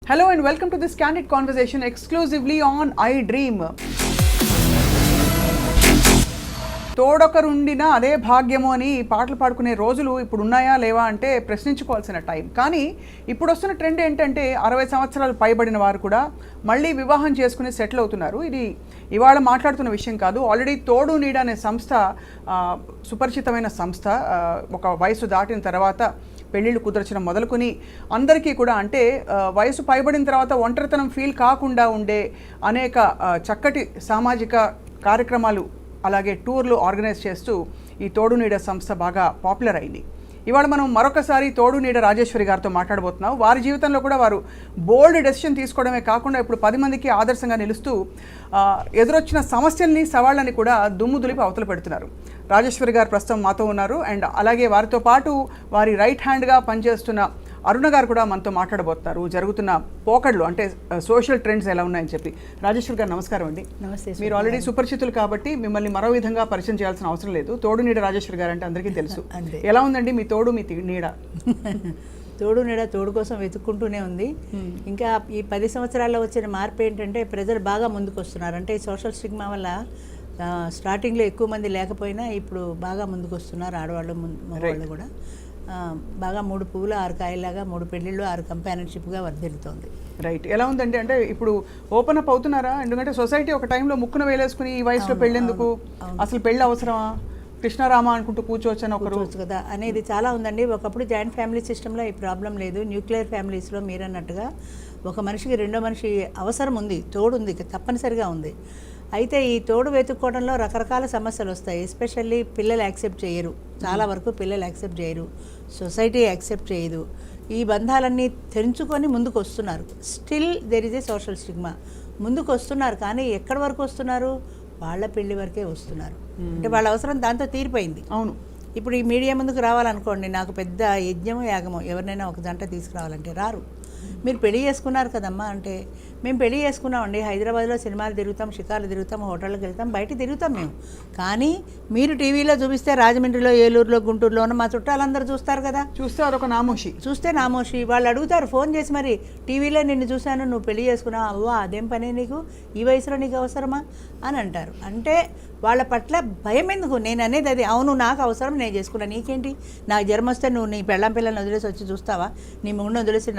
Hello and welcome to this candid conversation exclusively on iDream. తోడొకరుండిన అదే భాగ్యము అని పాటలు పాడుకునే రోజులు ఇప్పుడు ఉన్నాయా లేవా అంటే ప్రశ్నించుకోవాల్సిన టైం. కానీ ఇప్పుడు వస్తున్న ట్రెండ్ ఏంటంటే 60 సంవత్సరాలు పైబడిన వారు కూడా మళ్ళీ వివాహం చేసుకుని సెటిల్ అవుతున్నారు. ఇది ఇవాళ మాట్లాడుతున్న విషయం కాదు. ఆల్రెడీ తోడు నీడ అనే సంస్థ సుపరిచితమైన సంస్థ. ఒక వయసు దాటిన తర్వాత పెళ్ళిళ్ళు కుదర్చడం మొదలుకొని అందరికీ కూడా అంటే వయసు పైబడిన తర్వాత ఒంటరితనం ఫీల్ కాకుండా ఉండే అనేక చక్కటి సామాజిక కార్యక్రమాలు అలాగే టూర్లు ఆర్గనైజ్ చేస్తూ ఈ తోడు నీడ సంస్థ బాగా పాపులర్ అయింది. ఇవాళ మనం మరొకసారి తోడు నీడ రాజేశ్వరి గారితో మాట్లాడబోతున్నాం. వారి జీవితంలో కూడా వారు బోల్డ్ డెసిషన్ తీసుకోవడమే కాకుండా ఇప్పుడు 10 మందికి ఆదర్శంగా నిలుస్తూ ఎదురొచ్చిన సమస్యల్ని సవాళ్ళని కూడా దుమ్ము దులిపి అవతల పెడుతున్నారు. రాజేశ్వరి గారు ప్రస్తుతం మాతో ఉన్నారు. అండ్ అలాగే వారితో పాటు వారి రైట్ హ్యాండ్గా పనిచేస్తున్న అరుణ గారు కూడా మనతో మాట్లాడబోతున్నారు. జరుగుతున్న పోకడ్లు అంటే సోషల్ ట్రెండ్స్ ఎలా ఉన్నాయని చెప్పి. రాజేశ్వరి గారు నమస్కారం అండి. నమస్తే. మీరు ఆల్రెడీ సుపరిచితులు కాబట్టి మిమ్మల్ని మరో విధంగా పరిచయం చేయాల్సిన అవసరం లేదు. తోడు నీడ రాజేశ్వరి గారు అంటే అందరికీ తెలుసు. ఎలా ఉందండి మీ తోడు మీ నీడ? తోడు నీడ తోడు కోసం వెతుక్కుంటూనే ఉంది. ఇంకా ఈ 10 సంవత్సరాల్లో వచ్చిన మార్పు ఏంటంటే ప్రజలు బాగా ముందుకు వస్తున్నారు. అంటే సోషల్ స్టిగ్మా వల్ల స్టార్టింగ్లో ఎక్కువ మంది లేకపోయినా ఇప్పుడు బాగా ముందుకు వస్తున్నారు. ఆడవాళ్ళు మగవాళ్ళు కూడా బాగా 3 పువ్వులు 6 కాయలాగా 3 పెళ్ళిళ్ళు 6 కంపానియన్షిప్గా వర్ధిల్లుతోంది. రైట్. ఎలా ఉందండి అంటే ఇప్పుడు ఓపెన్ అప్ అవుతున్నారా? ఎందుకంటే సొసైటీ ఒక టైంలో ముక్కున వేలేసుకుని ఈ వయసులో పెళ్ళెందుకు, అసలు పెళ్ళి అవసరమా, కృష్ణారామ అనుకుంటూ కూర్చోవచ్చని ఒకరు కదా అనేది చాలా ఉందండి. ఒకప్పుడు జాయింట్ ఫ్యామిలీ సిస్టంలో ఈ ప్రాబ్లం లేదు. న్యూక్లియర్ ఫ్యామిలీస్లో మీరన్నట్టుగా ఒక మనిషికి రెండో మనిషి అవసరం ఉంది, తోడు ఉంది, తప్పనిసరిగా ఉంది. అయితే ఈ తోడు వెతుక్కోవడంలో రకరకాల సమస్యలు వస్తాయి. ఎస్పెషల్లీ పిల్లలు యాక్సెప్ట్ చేయరు, చాలా వరకు పిల్లలు యాక్సెప్ట్ చేయరు, సొసైటీ యాక్సెప్ట్ చేయదు. ఈ బంధాలన్నీ తెంచుకొని ముందుకు వస్తున్నారు. Still there is a social stigma. ముందుకు వస్తున్నారు కానీ ఎక్కడి వరకు వస్తున్నారు? వాళ్ళ పెళ్లి వరకే వస్తున్నారు. అంటే వాళ్ళ అవసరం దాంతో తీరిపోయింది. అవును. ఇప్పుడు ఈ మీడియా ముందుకు రావాలనుకోండి, నాకు పెద్ద యజ్ఞమో యాగమో, ఎవరినైనా ఒక జంట తీసుకురావాలంటే రారు. మీరు పెళ్లి చేసుకున్నారు కదమ్మా అంటే, మేము పెళ్లి చేసుకున్నామండి, హైదరాబాద్లో సినిమాలు తిరుగుతాం, షికార్లు తిరుగుతాం, హోటళ్ళకి వెళ్తాం, బయట తిరుగుతాం మేము. కానీ మీరు టీవీలో చూపిస్తే రాజమండ్రిలో, ఏలూరులో, గుంటూరులోనూ మా చుట్టాలందరూ చూస్తారు కదా. చూస్తే అదొక నామోషి. చూస్తే నామోషి. వాళ్ళు అడుగుతారు ఫోన్ చేసి, మరి టీవీలో నిన్ను చూశాను, నువ్వు పెళ్లి చేసుకున్నావు, అవ్వా అదేం పని నీకు, ఈ వయసులో నీకు అవసరమా అని అంటారు. అంటే వాళ్ళ పట్ల భయం ఎందుకు? నేను అనేది అది. అవును నాకు అవసరం, నేను చేసుకున్నా, నీకేంటి? నాకు జ్వరం వస్తే నువ్వు నీ పిల్లల్ని వదిలేసి వచ్చి చూస్తావా? నీ మొగుడిని వదిలేసి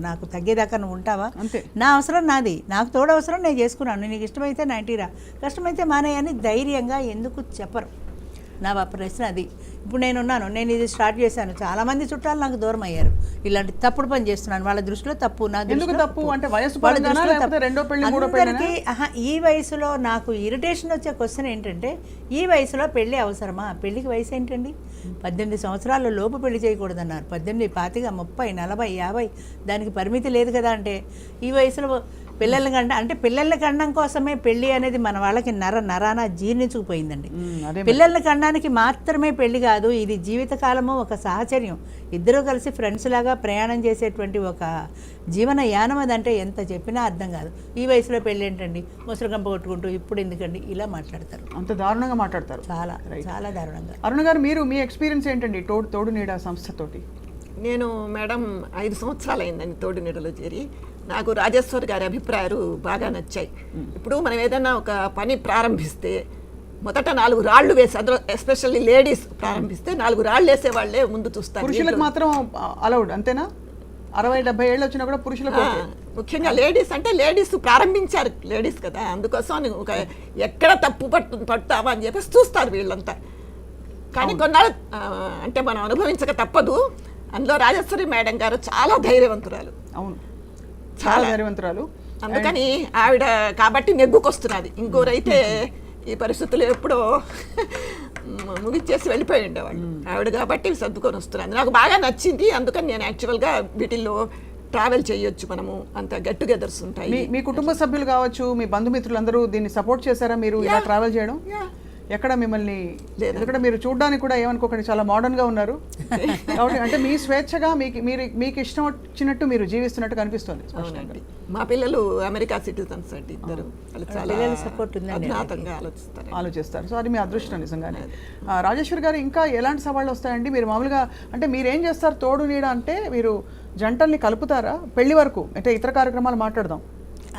నాకు తగ్గేదాకా నువ్వు ఉంటావా? అంతే. నా అవసరం నాది, నాకు తోడు అవసరం, నేను చేసుకున్నాను, నీకు ఇష్టమైతే నా ఇంటిరా, కష్టమైతే మానేయని ధైర్యంగా ఎందుకు చెప్పరు? నా ప్రశ్న అది. ఇప్పుడు నేను ఇది స్టార్ట్ చేశాను, చాలామంది చుట్టాలు నాకు దూరం అయ్యారు. ఇలాంటి తప్పుడు పని చేస్తున్నాను, వాళ్ళ దృష్టిలో తప్పు, నా దృష్టిలో తప్పు. అంటే వయసు అందరికీ ఈ వయసులో నాకు ఇరిటేషన్ వచ్చే క్వశ్చన్ ఏంటంటే, ఈ వయసులో పెళ్ళి అవసరమా? పెళ్ళికి వయసు ఏంటండి? 18 సంవత్సరాల లోపు పెళ్లి చేయకూడదన్నారు. 18, 25, 30, 40, 50 దానికి పరిమితి లేదు కదా. అంటే ఈ వయసులో పిల్లల్ని అంటే పిల్లల్ని కనడం కోసమే పెళ్లి అనేది మన వాళ్ళకి నరాన జీర్ణించుకుపోయిందండి. పిల్లల్ని కనడానికి మాత్రమే పెళ్లి కాదు, ఇది జీవితకాలము ఒక సహచర్యం. ఇద్దరూ కలిసి ఫ్రెండ్స్ లాగా ప్రయాణం చేసేటువంటి ఒక జీవన యానం. అదంటే ఎంత చెప్పినా అర్థం కాదు. ఈ వయసులో పెళ్ళి ఏంటండి, ముసలిగంప కొట్టుకుంటూ ఇప్పుడు ఎందుకండి ఇలా మాట్లాడతారు. అంత దారుణంగా మాట్లాడతారు. చాలా చాలా దారుణంగా. అరుణ గారు, మీ ఎక్స్పీరియన్స్ ఏంటండి తోడు నీడ సంస్థతోటి? నేను మేడం 5 సంవత్సరాలు అయిందండి తోడు నీడలో చేరి. నాకు రాజేశ్వరి గారి అభిప్రాయాలు బాగా నచ్చాయి. ఇప్పుడు మనం ఏదైనా ఒక పని ప్రారంభిస్తే మొదట 4 రాళ్ళు వేసి, అందులో ఎస్పెషల్లీ లేడీస్ ప్రారంభిస్తే 4 రాళ్ళు వేసే వాళ్ళే ముందు చూస్తారు. పురుషులకు మాత్రం అలౌడ్ అంతేనా? 60-70 ఏళ్ళు వచ్చినా కూడా పురుషులకు? ముఖ్యంగా లేడీస్ అంటే లేడీస్ ప్రారంభించారు, లేడీస్ కదా, అందుకోసం ఒక ఎక్కడ తప్పు పడతావా అని చెప్పేసి చూస్తారు వీళ్ళంతా. కానీ కొన్నాళ్ళు అంటే మనం అనుభవించక తప్పదు. అందులో రాజేశ్వరి మేడం గారు చాలా ధైర్యవంతురాలు. అవును, చాలా ధైర్యవంతురాలు. అందుకని ఆవిడ కాబట్టి నెగ్గుకొస్తున్నది. ఇంకోరైతే ఈ పరిస్థితులు ఎప్పుడో ముగిచ్చేసి వెళ్ళిపోయి ఉండేవాళ్ళు. ఆవిడ కాబట్టి సర్దుకొని వస్తున్నది. నాకు బాగా నచ్చింది. అందుకని నేను యాక్చువల్గా వీటిల్లో ట్రావెల్ చేయొచ్చు, మనము అంత గెట్ టుగెదర్స్ ఉంటాయి. మీ కుటుంబ సభ్యులు కావచ్చు, మీ బంధుమిత్రులందరూ దీన్ని సపోర్ట్ చేశారా మీరు ఇలా ట్రావెల్ చేయడం? ఎక్కడ మిమ్మల్ని, ఎందుకంటే మీరు చూడడానికి కూడా ఏమనుకోకండి చాలా మోడర్న్ గా ఉన్నారు కాబట్టి అంటే మీ స్వేచ్ఛగా మీకు ఇష్టం వచ్చినట్టు మీరు జీవిస్తున్నట్టు కనిపిస్తుంది. అవునండి, మా పిల్లలు అమెరికా సిటిజన్స్ అండి ఇద్దరు. వాళ్ళు చాలా సపోర్ట్ ఉందండి, అజ్ఞాతంగా ఆలోచిస్తారు. సో అది మీ అదృష్టం నిజంగానే. రాజేశ్వరి గారు, ఇంకా ఎలాంటి సవాళ్ళు వస్తాయండి? మీరు మామూలుగా అంటే మీరేం చేస్తారు తోడు నీడ అంటే? మీరు జంటల్ని కలుపుతారా పెళ్లి వరకు? అంటే ఇతర కార్యక్రమాలు మాట్లాడదాం.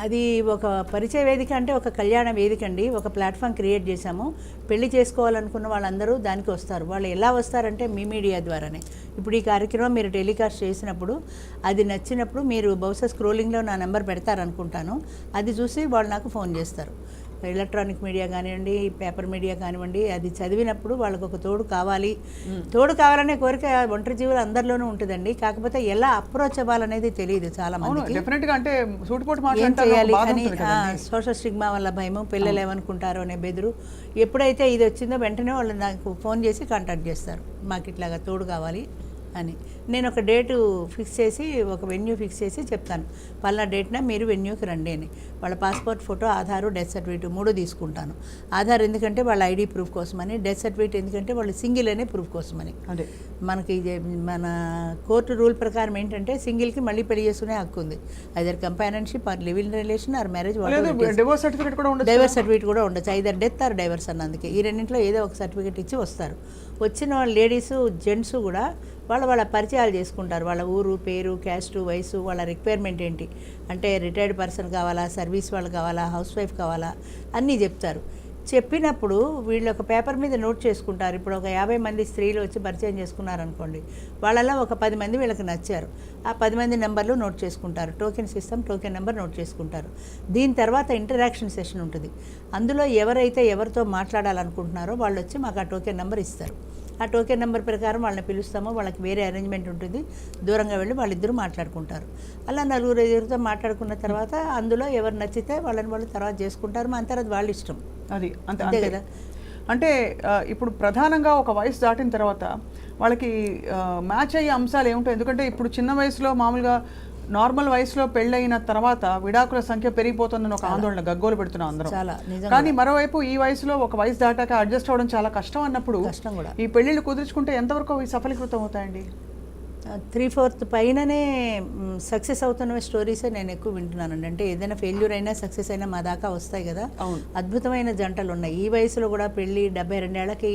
అది ఒక పరిచయ వేదిక అంటే ఒక కళ్యాణ వేదిక అండి. ఒక ప్లాట్ఫామ్ క్రియేట్ చేశాము. పెళ్లి చేసుకోవాలనుకున్న వాళ్ళందరూ దానికి వస్తారు. వాళ్ళు ఎలా వస్తారంటే మీ మీడియా ద్వారానే. ఇప్పుడు ఈ కార్యక్రమం మీరు టెలికాస్ట్ చేసినప్పుడు అది నచ్చినప్పుడు మీరు బహుశా స్క్రోలింగ్లో నా నెంబర్ పెడతారనుకుంటాను. అది చూసి వాళ్ళు నాకు ఫోన్ చేస్తారు. ఎలక్ట్రానిక్ మీడియా కానివ్వండి, పేపర్ మీడియా కానివ్వండి, అది చదివినప్పుడు వాళ్ళకు ఒక తోడు కావాలి. తోడు కావాలనే కోరిక ఒంటరి జీవులు అందరిలోనూ ఉంటుందండి. కాకపోతే ఎలా అప్రోచ్ అవ్వాలనేది తెలియదు చాలా మందికి. ఏం చేయాలి అని సోషల్ స్టిగ్మా వల్ల భయము, పిల్లలు ఏమనుకుంటారో అనే బెదురు. ఎప్పుడైతే ఇది వచ్చిందో వెంటనే వాళ్ళు నాకు ఫోన్ చేసి కాంటాక్ట్ చేస్తారు, మాకు ఇట్లాగా తోడు కావాలి అని. నేను ఒక డేటు ఫిక్స్ చేసి, ఒక వెన్యూ ఫిక్స్ చేసి చెప్తాను, పలానా డేట్న మీరు వెన్యూకి రండి అని. వాళ్ళ passport photo, Aadhaar, death certificate 3 తీసుకుంటాను. ఆధార్ ఎందుకంటే వాళ్ళ ఐడి ప్రూఫ్ కోసమని, డెత్ సర్టిఫికేట్ ఎందుకంటే వాళ్ళు సింగిల్ అనే ప్రూఫ్ కోసమని. అదే మనకి మన కోర్టు రూల్ ప్రకారం ఏంటంటే సింగిల్కి మళ్ళీ పెళ్లి చేసుకునే హక్కు ఉంది. Either companionship or live in relation or marriage. Divorce certificate కూడా ఉండొచ్చు, ఐదర్ డెత్ ఆర్ డైవర్స్ అన్నందుకే. ఈ రెండింటిలో ఏదో ఒక సర్టిఫికేట్ ఇచ్చి వస్తారు. వచ్చిన వాళ్ళు లేడీస్ జెంట్స్ కూడా వాళ్ళ పరిచయాలు చేసుకుంటారు. వాళ్ళ ఊరు, పేరు, క్యాస్టు, వయసు, వాళ్ళ రిక్వైర్మెంట్ ఏంటి అంటే రిటైర్డ్ పర్సన్ కావాలా, సర్వీస్ వాళ్ళు కావాలా, హౌస్ వైఫ్ కావాలా అన్నీ చెప్తారు. చెప్పినప్పుడు వీళ్ళు ఒక పేపర్ మీద నోట్ చేసుకుంటారు. ఇప్పుడు ఒక 50 మంది స్త్రీలు వచ్చి పరిచయం చేసుకున్నారనుకోండి, వాళ్ళలో ఒక 10 మంది వీళ్ళకి నచ్చారు. ఆ 10 మంది నెంబర్లు నోట్ చేసుకుంటారు. Token system, token number note చేసుకుంటారు. దీని తర్వాత ఇంటరాక్షన్ సెషన్ ఉంటుంది. అందులో ఎవరైతే ఎవరితో మాట్లాడాలనుకుంటున్నారో వాళ్ళు వచ్చి మాకు ఆ టోకెన్ నెంబర్ ఇస్తారు. ఆ టోకెన్ నెంబర్ ప్రకారం వాళ్ళని పిలుస్తాము. వాళ్ళకి వేరే అరేంజ్మెంట్ ఉంటుంది, దూరంగా వెళ్ళి వాళ్ళిద్దరూ మాట్లాడుకుంటారు. అలా 4-5 మాట్లాడుకున్న తర్వాత అందులో ఎవరు నచ్చితే వాళ్ళని వాళ్ళు తర్వాత చేసుకుంటారు. మన తర్వాత వాళ్ళ ఇష్టం. అది అంతే కదా. అంటే ఇప్పుడు ప్రధానంగా ఒక వయసు దాటిన తర్వాత వాళ్ళకి మ్యాచ్ అయ్యే అంశాలు ఏముంటాయి? ఎందుకంటే ఇప్పుడు చిన్న వయసులో మామూలుగా నార్మల్ వయసులో పెళ్ళైన తర్వాత విడాకుల సంఖ్య పెరిగిపోతుందని ఒక ఆందోళన గగ్గోలు పెడుతున్నాం అందరం. కానీ మరోవైపు ఈ వయసులో ఒక వయసు దాటాక అడ్జస్ట్ అవ్వడం చాలా కష్టం అన్నప్పుడు ఈ పెళ్లిళ్ళు కుదుర్చుకుంటే ఎంతవరకు సఫలీకృతం అవుతాయండి? 3/4 పైననే సక్సెస్ అవుతున్న స్టోరీసే నేను ఎక్కువ వింటున్నానండి. అంటే ఏదైనా ఫెయిల్యూర్ అయినా సక్సెస్ అయినా మా దాకా వస్తాయి కదా. అద్భుతమైన జంటలు ఉన్నాయి. ఈ వయసులో కూడా పెళ్ళి 72 ఏళ్ళకి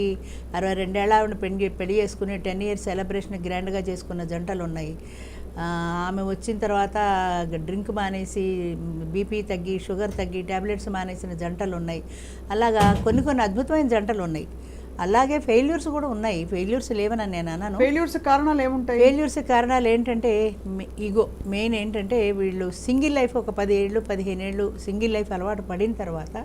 62 ఏళ్ళ పెళ్లి చేసుకుని 10 years సెలబ్రేషన్ గ్రాండ్గా చేసుకున్న జంటలు ఉన్నాయి. ఆమె వచ్చిన తర్వాత డ్రింక్ మానేసి బీపీ తగ్గి, షుగర్ తగ్గి, ట్యాబ్లెట్స్ మానేసిన జంటలు ఉన్నాయి. అలాగా కొన్ని అద్భుతమైన జంటలు ఉన్నాయి. అలాగే ఫెయిల్యూర్స్ కూడా ఉన్నాయి. ఫెయిల్యూర్స్ లేవని నేను అన్నాను. ఫెయిల్యూర్స్ కారణాలు ఏముంటాయి? ఫెయిల్యూర్స్ కారణాలు ఏంటంటే ఈగో మెయిన్. ఏంటంటే వీళ్ళు సింగిల్ లైఫ్ ఒక 10 ఏళ్ళు 15 ఏళ్ళు సింగిల్ లైఫ్ అలవాటు పడిన తర్వాత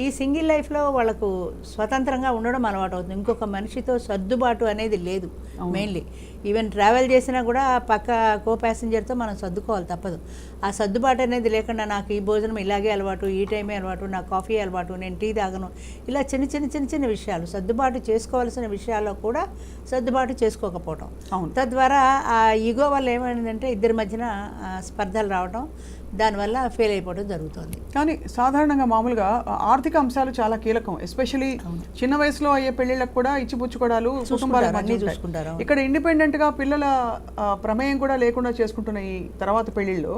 ఈ సింగిల్ లైఫ్లో వాళ్ళకు స్వతంత్రంగా ఉండడం అలవాటు అవుతుంది. ఇంకొక మనిషితో సర్దుబాటు అనేది లేదు. మెయిన్లీ ఈవెన్ ట్రావెల్ చేసినా కూడా పక్క కో ప్యాసింజర్తో మనం సర్దుకోవాలి, తప్పదు. ఆ సర్దుబాటు అనేది లేకుండా నాకు ఈ భోజనం ఇలాగే అలవాటు, ఈ టైమే అలవాటు, నాకు కాఫీ అలవాటు, నేను టీ తాగను, ఇలా చిన్న విషయాలు సర్దుబాటు చేసుకోవాల్సిన విషయాల్లో కూడా సర్దుబాటు చేసుకోకపోవటం. తద్వారా ఆ ఈగో వల్ల ఏమైందంటే ఇద్దరి మధ్యన స్పర్ధలు రావడం, దానివల్ల ఫెయిల్ అయిపోవడం జరుగుతుంది. కానీ సాధారణంగా మామూలుగా ఆర్థిక అంశాలు చాలా కీలకం. ఎస్పెషలీ చిన్న వయసులో అయ్యే పెళ్లిళ్ళకు కూడా ఇచ్చిపుచ్చుకోవడాలు, కుటుంబాలు అన్నీ చూసుకుంటారు. ఇక్కడ ఇండిపెండెంట్ గా పిల్లల ప్రమేయం కూడా లేకుండా చేసుకుంటున్న ఈ తర్వాత పెళ్లిళ్ళు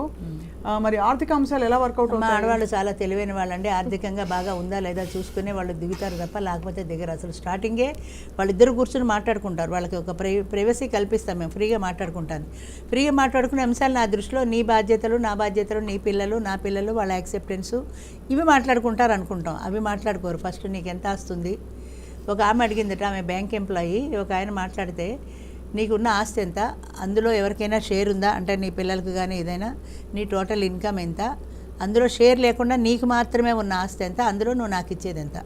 మరి ఆర్థిక అంశాలు ఎలా వర్కౌట్ అవుతాయి? ఆడవాళ్ళు చాలా తెలివైన వాళ్ళండి. ఆర్థికంగా బాగా ఉందా లేదా చూసుకునే వాళ్ళు దిగుతారు తప్ప లేకపోతే దిగరు. అసలు స్టార్టింగే వాళ్ళిద్దరు కూర్చొని మాట్లాడుకుంటారు. వాళ్ళకి ఒక ప్రైవసీ కల్పిస్తాం మేము, ఫ్రీగా మాట్లాడుకుంటాను. ఫ్రీగా మాట్లాడుకునే అంశాలు నా దృష్టిలో నీ బాధ్యతలు, నా బాధ్యతలు, నీ పిల్లలు, నా పిల్లలు, వాళ్ళ యాక్సెప్టెన్సు, ఇవి మాట్లాడుకుంటారు అనుకుంటాం. అవి మాట్లాడుకోరు. ఫస్ట్ నీకు ఎంత వస్తుంది? ఒక ఆమె అడిగిందట, ఆమె బ్యాంక్ ఎంప్లాయీ. ఒక ఆయన మాట్లాడితే నీకున్న ఆస్తి ఎంత, అందులో ఎవరికైనా షేర్ ఉందా అంటే నీ పిల్లలకు కానీ ఏదైనా, నీ టోటల్ ఇన్కమ్ ఎంత, అందులో షేర్ లేకుండా నీకు మాత్రమే ఉన్న ఆస్తి ఎంత, అందులో నువ్వు నాకు ఇచ్చేది ఎంత.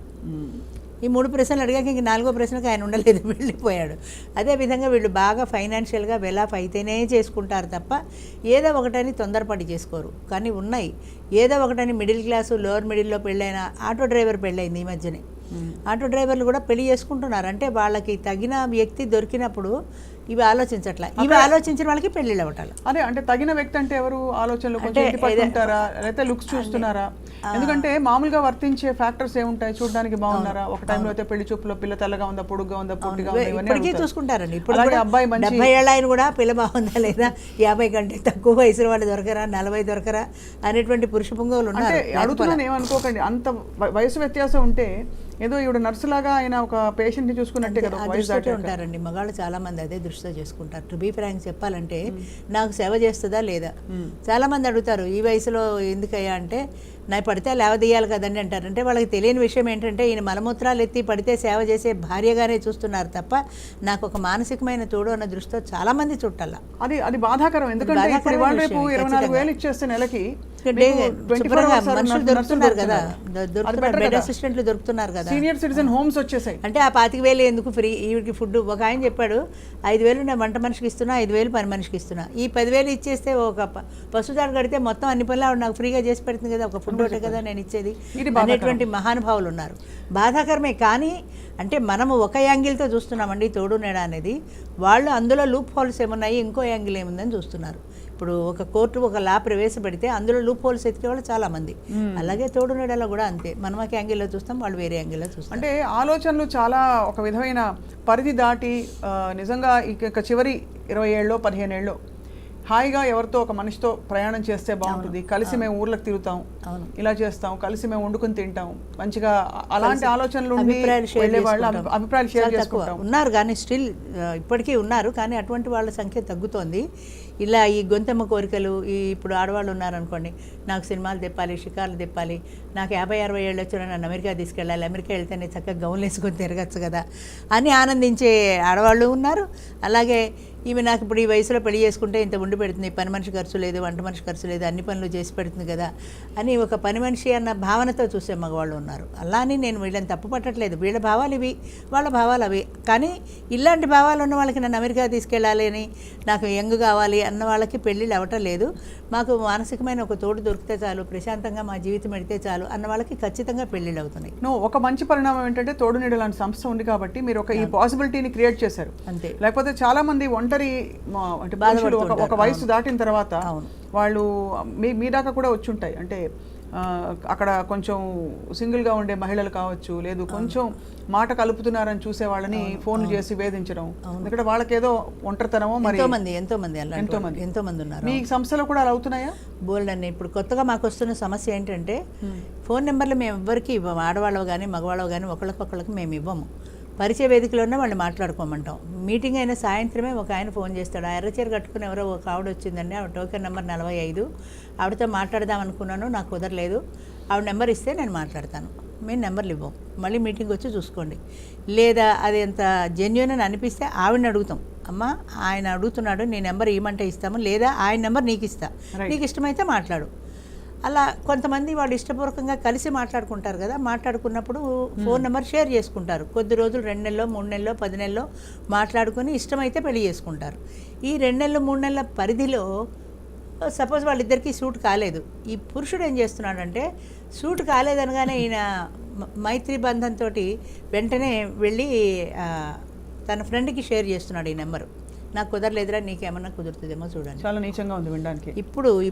ఈ 3 ప్రశ్నలు అడిగాక ఇంక 4వ ప్రశ్నకు ఆయన ఉండలేదు, వెళ్ళిపోయాడు. అదేవిధంగా వీళ్ళు బాగా ఫైనాన్షియల్గా వెలాఫ్ అయితేనే చేసుకుంటారు తప్ప ఏదో ఒకటని తొందరపడి చేసుకోరు. కానీ ఉన్నాయి ఏదో ఒకటని మిడిల్ క్లాసు, లోవర్ మిడిల్లో పెళ్ళైన ఆటో డ్రైవర్ పెళ్ళైంది ఈ మధ్యనే. ఆటో డ్రైవర్లు కూడా పెళ్లి చేసుకుంటున్నారు. అంటే వాళ్ళకి తగిన వ్యక్తి దొరికినప్పుడు ఇవి ఆలోచించట్లా. ఇవి ఆలోచించిన వాళ్ళకి పెళ్ళిళ్ళు అవ్వటాలు. అదే అంటే తగిన వ్యక్తి అంటే ఎవరు ఆలోచనలు కొంచెం ఇంటి పట్టుకుంటారా లేకపోతే లుక్స్ చూస్తున్నారా? ఎందుకంటే మామూలుగా వర్తించే ఫ్యాక్టర్స్ ఏముంటాయి? చూడడానికి బాగున్నారా, ఒక టైంలో అయితే పెళ్లి చూపులో పిల్ల తెల్లగా ఉందా, పొడుగ్గా ఉందా, పొట్టిగా ఉందా, ఇవన్నీ ఇప్పటికీ అడుగుతారు. చూసుకుంటారండి. ఇప్పుడు అలాగే కూడా అబ్బాయి మంచి 70 ఏళ్ళ ఆయన కూడా పిల్ల బాగుందా లేదా, 50 కంటే తక్కువ వయసు వాళ్ళు దొరకరా, 40 దొరకరా అనేటువంటి పురుష పుంగవులు అంటే ఉన్నారు. అడుగుతున్నాను, ఏమనుకోకండి. అంత వయసు వ్యత్యాసం ఉంటే ఏదో ఈవిడ నర్సులాగా ఆయన ఒక పేషెంట్ ని చూసుకున్నట్టే కదా ఆ వయసు దృష్టితో దాటాక. ఉంటారండి మగాళ్ళు చాలా మంది, అదే దృష్టితో చేసుకుంటారు. టు బీ ఫ్రాంక్ చెప్పాలంటే నాకు సేవ చేస్తుందా లేదా, చాలా మంది అడుగుతారు ఈ వయసులో ఎందుకయ్యా అంటే, నా పడితే లేవదీయాలి కదండి అంటారు. అంటే వాళ్ళకి తెలియని విషయం ఏంటంటే ఈయన మలమూత్రాలు ఎత్తి పడితే సేవ చేసే భార్యగానే చూస్తున్నారు తప్ప నాకు ఒక మానసికమైన తోడు అన్న దృష్టితో చాలా మంది చుట్టాల. అది బాధాకరం. ఎందుకంటే ఇప్పుడు ఇవాళ రేపు 24,000 ఇచ్చేస్తే నెలకి మనుషులు దొరుకుతున్నారు కదా, బెడ్ అసిస్టెంట్లు దొరుకుతున్నారు కదా, సీనియర్ సిటిజన్ హోమ్స్ వచ్చేసాయి. అంటే ఆ 25,000 ఎందుకు ఫ్రీ ఈవిడికి ఫుడ్? ఒక ఆయన చెప్పాడు 5,000 నేను వంట మనిషికి ఇస్తున్నా, 5,000 పని మనిషికి ఇస్తున్నా. ఈ 10,000 ఇచ్చేస్తే ఒక పశుదాడు కడితే మొత్తం అన్ని పనులు ఆవిడ నాకు ఫ్రీగా చేసి పెడుతుంది కదా, ఒక ఫుడ్ ఒకటే కదా నేను ఇచ్చేది అనేటువంటి మహానుభావులు ఉన్నారు. బాధాకరమే. కానీ అంటే మనము ఒక యాంగిల్తో చూస్తున్నామండి తోడు నీడ అనేది, వాళ్ళు అందులో లూప్ హోల్స్ ఏమున్నాయి, ఇంకో యాంగిల్ ఏముందని చూస్తున్నారు. ఇప్పుడు ఒక కోర్టు ఒక లా ప్రవేశపెడితే అందులో లూప్ హోల్స్ ఎత్తికే వాళ్ళు చాలా మంది. అలాగే తోడు నీడలో కూడా అంతే, మనం ఒక యాంగిల్లో చూస్తాం, వాళ్ళు వేరే యాంగిల్లో చూస్తాం. అంటే ఆలోచనలు చాలా ఒక విధమైన పరిధి దాటి నిజంగా ఇక చివరి 20 ఏళ్ళలో 15 ఏళ్ళలో హాయిగా ఎవరితో ఒక మనిషితో ప్రయాణం చేస్తే బాగుంటుంది, కలిసి మేము ఊర్లకు తిరుగుతాం, ఇలా చేస్తాం, కలిసి మేము వండుకుని తింటాం, మంచిగా అలాంటి ఆలోచనలు అభిప్రాయాలు షేర్ చేసుకుంటాం ఉన్నారు. కానీ స్టిల్ ఇప్పటికీ ఉన్నారు, కానీ అటువంటి వాళ్ళ సంఖ్య తగ్గుతోంది. ఇలా ఈ గొంతెమ్మ కోరికలు, ఈ ఇప్పుడు ఆడవాళ్ళు ఉన్నారనుకోండి, నాకు సినిమాలు తెప్పాలి, షికార్లు తెప్పాలి, నాకు 50-60 ఏళ్ళు వచ్చిన నన్ను అమెరికా తీసుకెళ్ళాలి, అమెరికా వెళ్తే నేను చక్కగా గౌన్లు వేసుకొని తిరగచ్చు కదా అని ఆనందించే ఆడవాళ్ళు ఉన్నారు. అలాగే ఈమె నాకు ఇప్పుడు ఈ వయసులో పెళ్లి చేసుకుంటే ఇంత ఉండి పెడుతుంది, పని మనిషి ఖర్చు లేదు, వంట మనిషి ఖర్చు లేదు, అన్ని పనులు చేసి పెడుతుంది కదా అని ఒక పని మనిషి అన్న భావనతో చూసే మగవాళ్ళు ఉన్నారు. అలా అని నేను వీళ్ళని తప్పు పట్టట్లేదు, వీళ్ళ భావాలు ఇవి, వాళ్ళ భావాలు అవి. కానీ ఇలాంటి భావాలు ఉన్న వాళ్ళకి నన్ను అమెరికా తీసుకెళ్ళాలి అని, నాకు యంగ్ కావాలి అన్న వాళ్ళకి పెళ్ళిళ్ళు అవ్వటం లేదు. మాకు మానసికమైన ఒక తోడు దొరికితే చాలు, ప్రశాంతంగా మా జీవితం పెడితే చాలు అన్న వాళ్ళకి ఖచ్చితంగా పెళ్ళిళ్ళు అవుతున్నాయి. ఒక మంచి పరిణామం ఏంటంటే తోడు నీడ లాంటి సంస్థ ఉంది కాబట్టి మీరు ఒక ఈ పాసిబిలిటీని క్రియేట్ చేశారు. అంతే. లేకపోతే చాలా మంది ఒంటరి అంటే పురుషులు ఒక వయసు దాటిన తర్వాత వాళ్ళు మీ దాకా కూడా వచ్చి ఉంటాయి. అంటే అక్కడ కొంచెం సింగిల్గా ఉండే మహిళలు కావచ్చు, లేదు కొంచెం మాట కలుపుతున్నారని చూసే వాళ్ళని ఫోన్లు చేసి వేధించడం, ఎందుకంటే వాళ్ళకేదో ఒంటరితనమో మరి ఎంతో మంది ఉన్నారు. మీ సంస్థలో కూడా అలా అవుతున్నాయా? బోల్డ్ అని. ఇప్పుడు కొత్తగా మాకు వస్తున్న సమస్య ఏంటంటే ఫోన్ నెంబర్లు మేము ఎవ్వరికి ఇవ్వము, ఆడవాళ్ళవి కానీ మగవాళ్ళవి కానీ ఒకళ్ళకొకళ్ళకి మేము ఇవ్వము. పరిచయ వేదికలోనే వాళ్ళు మాట్లాడుకోమంటాం. మీటింగ్ అయిన సాయంత్రమే ఒక ఆయన ఫోన్ చేస్తాడు, ఆ ఎర్రచీర కట్టుకుని ఎవరో ఒక ఆవిడ వచ్చిందండి, ఆవిడ టోకెన్ నెంబర్ 45, ఆవిడతో మాట్లాడదాం అనుకున్నాను, నాకు కుదరలేదు, ఆవిడ నెంబర్ ఇస్తే నేను మాట్లాడతాను. మేము నెంబర్లు ఇవ్వం, మళ్ళీ మీటింగ్ వచ్చి చూసుకోండి. లేదా అది ఎంత జెన్యూన్ అని అనిపిస్తే ఆవిడని అడుగుతాం, అమ్మ ఆయన అడుగుతున్నాడు నీ నెంబర్ ఇవ్వమంటే ఇస్తాము, లేదా ఆయన నెంబర్ నీకు ఇస్తా, నీకు ఇష్టమైతే మాట్లాడు. అలా కొంతమంది వాళ్ళు ఇష్టపూర్వకంగా కలిసి మాట్లాడుకుంటారు కదా, మాట్లాడుకున్నప్పుడు ఫోన్ నెంబర్ షేర్ చేసుకుంటారు. కొద్ది రోజులు 2 నెలల్లో 3 నెలల్లో 10 నెలల్లో మాట్లాడుకొని ఇష్టమైతే పెళ్లి చేసుకుంటారు. ఈ 2 నెలలు 3 నెలల పరిధిలో సపోజ్ వాళ్ళిద్దరికీ సూట్ కాలేదు, ఈ పురుషుడు ఏం చేస్తున్నాడంటే సూట్ కాలేదనగానే ఈయన మైత్రి బంధంతో వెంటనే వెళ్ళి తన ఫ్రెండ్కి షేర్ చేస్తున్నాడు ఈ నెంబరు, నాకు కుదరలేదురా నీకేమన్నా కుదురుతుందేమో చూడండి. చాలా నీచంగా ఉంది వినడానికి.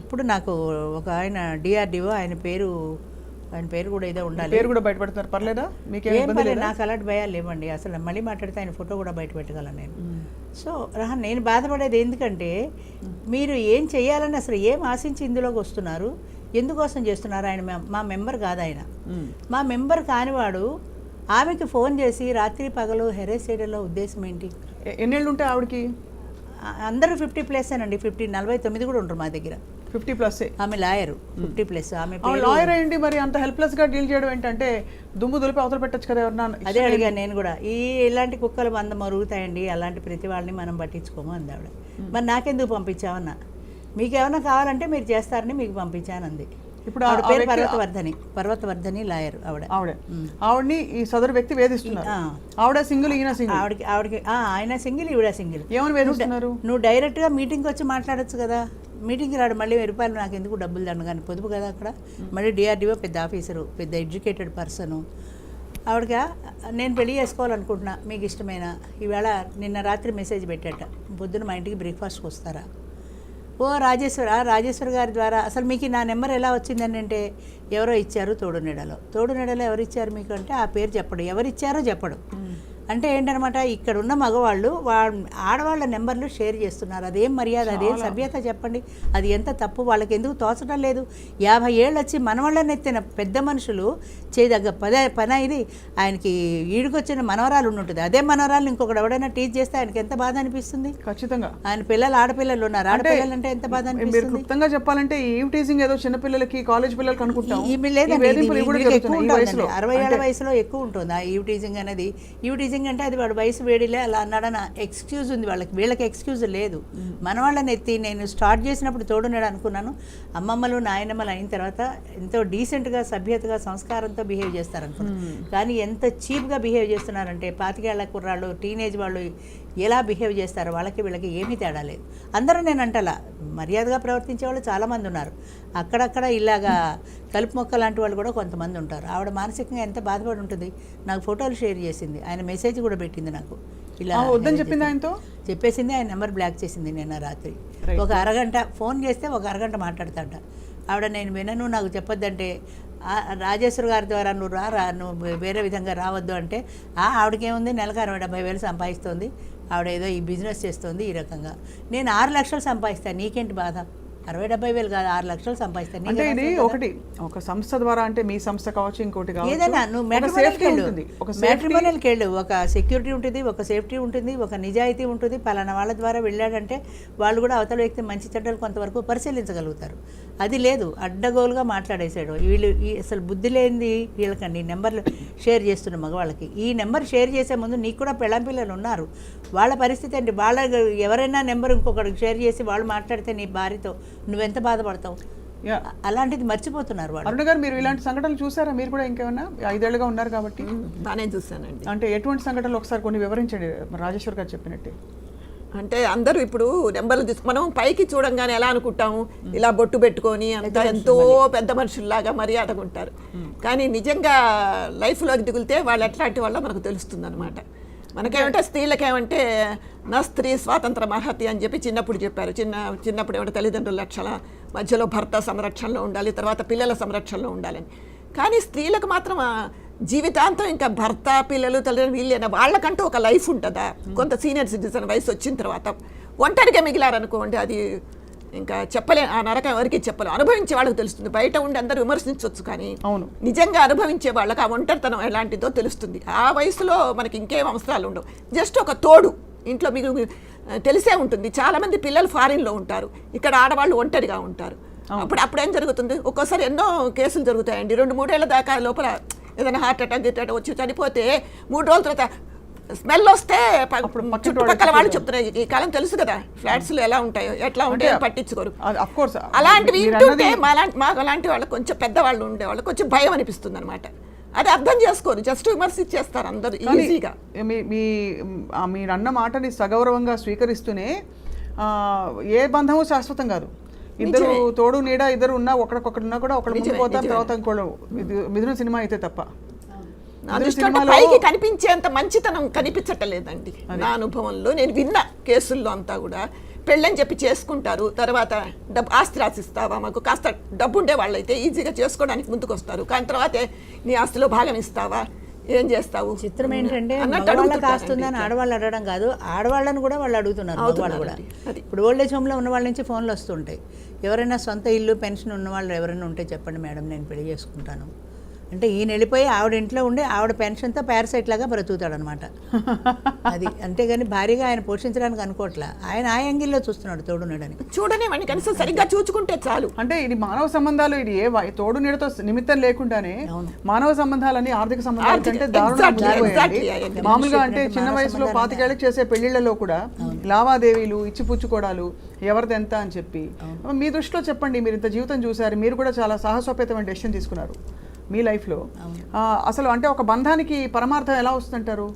ఇప్పుడు నాకు ఒక ఆయన DRDO, ఆయన పేరు కూడా ఏదో ఉండాలి, పేరు కూడా బయటపెడతారు, పర్లేదా? నాకు అలాంటి భయాలు లేవండి. అసలు మళ్ళీ మాట్లాడితే ఆయన ఫోటో కూడా బయట పెట్టగలను నేను. సో నేను బాధపడేది ఎందుకంటే మీరు ఏం చేయాలని అసలు ఏం ఆశించి ఇందులోకి వస్తున్నారు, ఎందుకోసం చేస్తున్నారు? ఆయన మా మెంబర్ కాదు, ఆయన మా మెంబర్ కానివాడు ఆమెకి ఫోన్ చేసి రాత్రి పగలు హెరాస్ చేయడంలో ఉద్దేశం ఏంటి? ఎన్నేళ్ళు ఉంటాయి ఆవిడకి? అందరూ 50+ అండి, 49 కూడా ఉంటారు మా దగ్గర. 50+. ఆమె లాయర్, 50+. ఆమె లాయర్ అయ్యండి, మరి అంత హెల్ప్లెస్ గా డీల్ చేయడం ఏంటంటే దుమ్ము దులిపి అవతల పెట్టచ్చు కదా ఎవరన్నా. అదే అడిగాను నేను కూడా, ఇలాంటి కుక్కలు 100 మరుగుతాయండి, అలాంటి ప్రతి వాళ్ళని మనం పట్టించుకోము అంది ఆవిడ. మరి నాకెందుకు పంపించావన్నా, మీకేమన్నా కావాలంటే మీరు చేస్తారని మీకు పంపించానంది. ఇప్పుడు పేరు పర్వతవర్ధని లాయర్ ఆవిడని ఈ సదరు వ్యక్తి వేధిస్తున్నారు. ఆవిడ సింగిల్, ఈయన సింగిల్. ఆవిడకి ఆయన సింగిల్, ఈవిడ సింగిల్. ఏమని వేధిస్తున్నారు? నువ్వు డైరెక్ట్గా మీటింగ్కి వచ్చి మాట్లాడచ్చు కదా, మీటింగ్కి రాడు, మళ్ళీ 1000 రూపాయలు నాకు ఎందుకు డబ్బులు దండ, కానీ పొదుపు కదా అక్కడ. మళ్ళీ DRDO పెద్ద ఆఫీసరు, పెద్ద ఎడ్యుకేటెడ్ పర్సను, ఆవిడగా నేను పెళ్లి చేసుకోవాలనుకుంటున్నా, మీకు ఇష్టమైన ఈవేళ నిన్న రాత్రి మెసేజ్ పెట్టాట, పొద్దున మా ఇంటికి బ్రేక్ఫాస్ట్కి వస్తారా? ఓ రాజేశ్వర గారి ద్వారా అసలు మీకు నా నెంబర్ ఎలా వచ్చిందని అంటే ఎవరో ఇచ్చారు తోడునీడలో ఎవరు ఇచ్చారు మీకు అంటే ఆ పేరు చెప్పడు, ఎవరిచ్చారో చెప్పడు. అంటే ఏంటనమాట, ఇక్కడ ఉన్న మగవాళ్ళు ఆడవాళ్ళ నెంబర్లు షేర్ చేస్తున్నారు. అదేం మర్యాద, అదేం సభ్యత చెప్పండి? అది ఎంత తప్పు, వాళ్ళకి ఎందుకు తోచడం లేదు? 50 ఏళ్ళు వచ్చి మనవాళ్ళని ఎత్తిన పెద్ద మనుషులు చేయదగ్గ పని ఇది. ఆయనకి ఈడుకొచ్చిన మనవరాలు ఉంటుంది, అదే మనవరాలు ఇంకొకటి ఎవడైనా టీచ్ చేస్తే ఆయనకి ఎంత బాధ అనిపిస్తుంది? ఖచ్చితంగా. ఆయన పిల్లలు ఆడపిల్లలు ఉన్నారు, ఆడపిల్లలు అంటే ఎంత బాధ అనిపిస్తుంది? క్లుప్తంగా చెప్పాలంటే ఈ టీజింగ్ ఏదో చిన్న పిల్లలకి, కాలేజ్ పిల్లలకి అనుకుంటాం. లేదండి, 60 ఏళ్ల వయసులో ఎక్కువ ఉంటుంది ఆ ఈవ్ టీజింగ్ అనేది. ఈవ్ టీజింగ్ అంటే అది వాడు వయసు వేడిలే అలా అన్నాడన్న ఎక్స్క్యూజ్ ఉంది వీళ్ళకి ఎక్స్క్యూజ్ లేదు. మన వాళ్ళని ఎత్తి నేను స్టార్ట్ చేసినప్పుడు తోడున్నాడు అనుకున్నాను. అమ్మమ్మలు నాయనమ్మలు అయిన తర్వాత ఎంతో డీసెంట్గా, సభ్యతగా, సంస్కారంతో బిహేవ్ చేస్తారనుకున్నాను. కానీ ఎంత చీప్గా బిహేవ్ చేస్తున్నారంటే 25 ఏళ్ల కుర్రాళ్ళు, టీనేజ్ వాళ్ళు ఎలా బిహేవ్ చేస్తారో వాళ్ళకి వీళ్ళకి ఏమీ తేడా లేదు. అందరూ నేను అంటలా, మర్యాదగా ప్రవర్తించే వాళ్ళు చాలామంది ఉన్నారు, అక్కడక్కడ ఇలాగా కలుపు మొక్క లాంటి వాళ్ళు కూడా కొంతమంది ఉంటారు. ఆవిడ మానసికంగా ఎంత బాధపడి ఉంటుంది. నాకు ఫోటోలు షేర్ చేసింది, ఆయన మెసేజ్ కూడా పెట్టింది నాకు. ఇలా వద్దని చెప్పింది, ఆయనతో చెప్పేసింది. ఆయన నెంబర్ బ్లాక్ చేసింది నిన్న రాత్రి. ఒక అరగంట ఫోన్ చేస్తే ఒక అరగంట మాట్లాడతాడ ఆవిడ. నేను వినను, నాకు చెప్పొద్దంటే రాజేశ్వర గారి ద్వారా నువ్వు వేరే విధంగా రావద్దు అంటే ఆవిడకేముంది, నెలకు 60-70 సంపాదిస్తుంది ఆవిడ, ఏదో ఈ బిజినెస్ చేస్తుంది ఈ రకంగా. నేను 6 లక్షలు సంపాదిస్తాను, నీకేంటి బాధ? 60-70 కాదు, 6 లక్షలు సంపాదిస్తాను. అంటే ఇది ఒకటి ఒక సంస్థ ద్వారా, అంటే మీ సంస్థ కావచ్చు, ఇంకోటి కావచ్చు, ఏదైనా నువ్వు మ్యాట్రిమోనియల్కి వెళ్ళు, ఒక సెక్యూరిటీ ఉంటుంది, ఒక సేఫ్టీ ఉంటుంది, ఒక నిజాయితీ ఉంటుంది. పలానా వాళ్ళ ద్వారా వెళ్ళాడంటే వాళ్ళు కూడా అవతల వ్యక్తి మంచి చెడ్డలు కొంతవరకు పరిశీలించగలుగుతారు. అది లేదు, అడ్డగోలుగా మాట్లాడేశాడు. వీళ్ళు అసలు బుద్ధి లేనిది వీళ్ళకండి నెంబర్లు షేర్ చేస్తున్న మగవాళ్ళకి. ఈ నెంబర్ షేర్ చేసే ముందు నీకు కూడా పెళ్ళాం పిల్లలు ఉన్నారు, వాళ్ళ పరిస్థితి ఏంటి? వాళ్ళ ఎవరైనా నెంబర్ ఇంకొకరికి షేర్ చేసి వాళ్ళు మాట్లాడితే నీ భార్యతో నువ్వెంత బాధపడతావు? అలాంటిది మర్చిపోతున్నారు వాళ్ళు. అరుణ గారు, మీరు ఇలాంటి సంఘటనలు చూసారా? మీరు కూడా ఇంకేమన్నా 5 ఏళ్ళుగా ఉన్నారు కాబట్టి. బాగానే చూసానండి. అంటే ఎటువంటి సంఘటనలు ఒకసారి కొన్ని వివరించండి, రాజేశ్వర్ గారు చెప్పినట్టే. అంటే అందరూ ఇప్పుడు నెంబర్లు తీసుకు మనం పైకి చూడంగానే ఎలా అనుకుంటాము, ఇలా బొట్టు పెట్టుకొని అంతా ఎంతో పెద్ద మనుషుల్లాగా మర్యాదగా ఉంటారు. కానీ నిజంగా లైఫ్లోకి దిగులితే వాళ్ళు ఎట్లాంటి వాళ్ళో మనకు తెలుస్తుంది అనమాట. మనకేమంటే స్త్రీలకేమంటే నా స్త్రీ స్వాతంత్ర అర్హత అని చెప్పి చిన్నప్పుడు చెప్పారు. చిన్నప్పుడు ఏమంటే తల్లిదండ్రుల రక్షణ మధ్యలో భర్త సంరక్షణలో ఉండాలి, తర్వాత పిల్లల సంరక్షణలో ఉండాలని. కానీ స్త్రీలకు మాత్రం జీవితాంతం ఇంకా భర్త, పిల్లలు, తల్లిదండ్రులు వీళ్ళైనా వాళ్ళకంటూ ఒక లైఫ్ ఉంటుందా? కొంత సీనియర్ సిటిజన్ వయసు వచ్చిన తర్వాత ఒంటరిగా మిగిలారనుకోండి, అది ఇంకా చెప్పలే, ఆ నరకం ఎవరికి చెప్పలేం. అనుభవించే వాళ్ళకి తెలుస్తుంది. బయట ఉండి అందరూ విమర్శించవచ్చు, కానీ నిజంగా అనుభవించే వాళ్ళకి ఆ ఒంటరితనం ఎలాంటిదో తెలుస్తుంది. ఆ వయసులో మనకి ఇంకేం అవసరాలు ఉండవు, జస్ట్ ఒక తోడు. ఇంట్లో మీకు తెలిసే ఉంటుంది, చాలామంది పిల్లలు ఫారిన్లో ఉంటారు, ఇక్కడ ఆడవాళ్ళు ఒంటరిగా ఉంటారు. అప్పుడు ఏం జరుగుతుంది? ఒక్కోసారి ఎన్నో కేసులు జరుగుతాయండి. 2-3 ఏళ్ల దాకా లోపల ఏదైనా హార్ట్ అటాక్ వచ్చి చనిపోతే 3 రోజుల తర్వాత స్మెల్ వస్తే చుట్టుపక్కల వాళ్ళు చెప్తున్నారు. ఈ కాలం తెలుసు కదా, ఫ్లాట్స్లో ఎలా ఉంటాయో, ఎట్లా ఉంటాయో పట్టించుకోరు. అలాంటివి వింటుంటే మాకు అలాంటి వాళ్ళు, కొంచెం పెద్దవాళ్ళు ఉండేవాళ్ళు కొంచెం భయం అనిపిస్తుంది అనమాట. అది అర్థం చేసుకోరు, జస్ట్ విమర్శించేస్తారు అందరూ ఈజీగా. మీరు అన్న మాటని సగౌరవంగా స్వీకరిస్తూనే ఏ బంధము శాశ్వతం కాదు. ఇద్దరు తోడు నీడ ఇద్దరు ఉన్నా, ఒకరికొకరు ఉన్నా కూడా ఒకరు ముందు పోతారు, తర్వాత ఇంకోళ్ళు. మిథున సినిమా అయితే తప్ప పైకి కనిపించేంత మంచితనం కనిపించటలేదండి నా అనుభవంలో. నేను విన్న కేసుల్లో అంతా కూడా పెళ్ళని చెప్పి చేసుకుంటారు, తర్వాత ఆస్తి రాసిస్తావా, మాకు కాస్త డబ్బు ఉండే వాళ్ళైతే ఈజీగా చేసుకోవడానికి ముందుకు వస్తారు. కానీ తర్వాత నీ ఆస్తిలో భాగం ఇస్తావా, ఏం చేస్తావు? చిత్రం ఏంటంటే మగవాళ్ళకి ఆస్తుందని ఆడవాళ్ళు అడగడం కాదు, ఆడవాళ్ళని కూడా వాళ్ళు అడుగుతున్నారు. మగవాళ్ళు కూడా ఇప్పుడు ఓల్డేజ్ హోమ్లో ఉన్న వాళ్ళ నుంచి ఫోన్లు వస్తుంటాయి, ఎవరైనా సొంత ఇల్లు పెన్షన్ ఉన్న వాళ్ళు ఎవరైనా ఉంటే చెప్పండి మేడం, నేను పెళ్లి చేసుకుంటాను అంటే ఈయన వెళ్ళిపోయి ఆవిడ ఇంట్లో ఉండి ఆవిడ పెన్షన్తో పారసైట్ లాగా బ్రతుకుతాడు అనమాట. అది అంతేగాని భారీగా ఆయన పోషించడానికి అనుకోవట్లా, ఆయన ఆ యాంగిల్లో చూస్తున్నాడు తోడునడని. చూడనివ్వండి, కనీసం సరిగ్గా చూసుకుంటే చాలు. అంటే ఇది మానవ సంబంధాలు, ఇది ఏ తోడు నీడతో నిమిత్తం లేకుండానే మానవ సంబంధాలని ఆర్థిక సంబంధాలు కంటే దారుణంగా మామూలుగా. అంటే చిన్న వయసులో 25 ఏళ్ళకి చేసే పెళ్లిళ్లలో కూడా లావాదేవీలు, ఇచ్చిపుచ్చుకోవడాలు, ఎవరిది ఎంత అని చెప్పి. మీ దృష్టిలో చెప్పండి, మీరు ఇంత జీవితం చూసారు, మీరు కూడా చాలా సాహసోపేతమైన డెసిషన్ తీసుకున్నారు మీ లైఫ్లో. అసలు అంటే ఒక బంధానికి పరమార్థం ఎలా వస్తుందంటారు?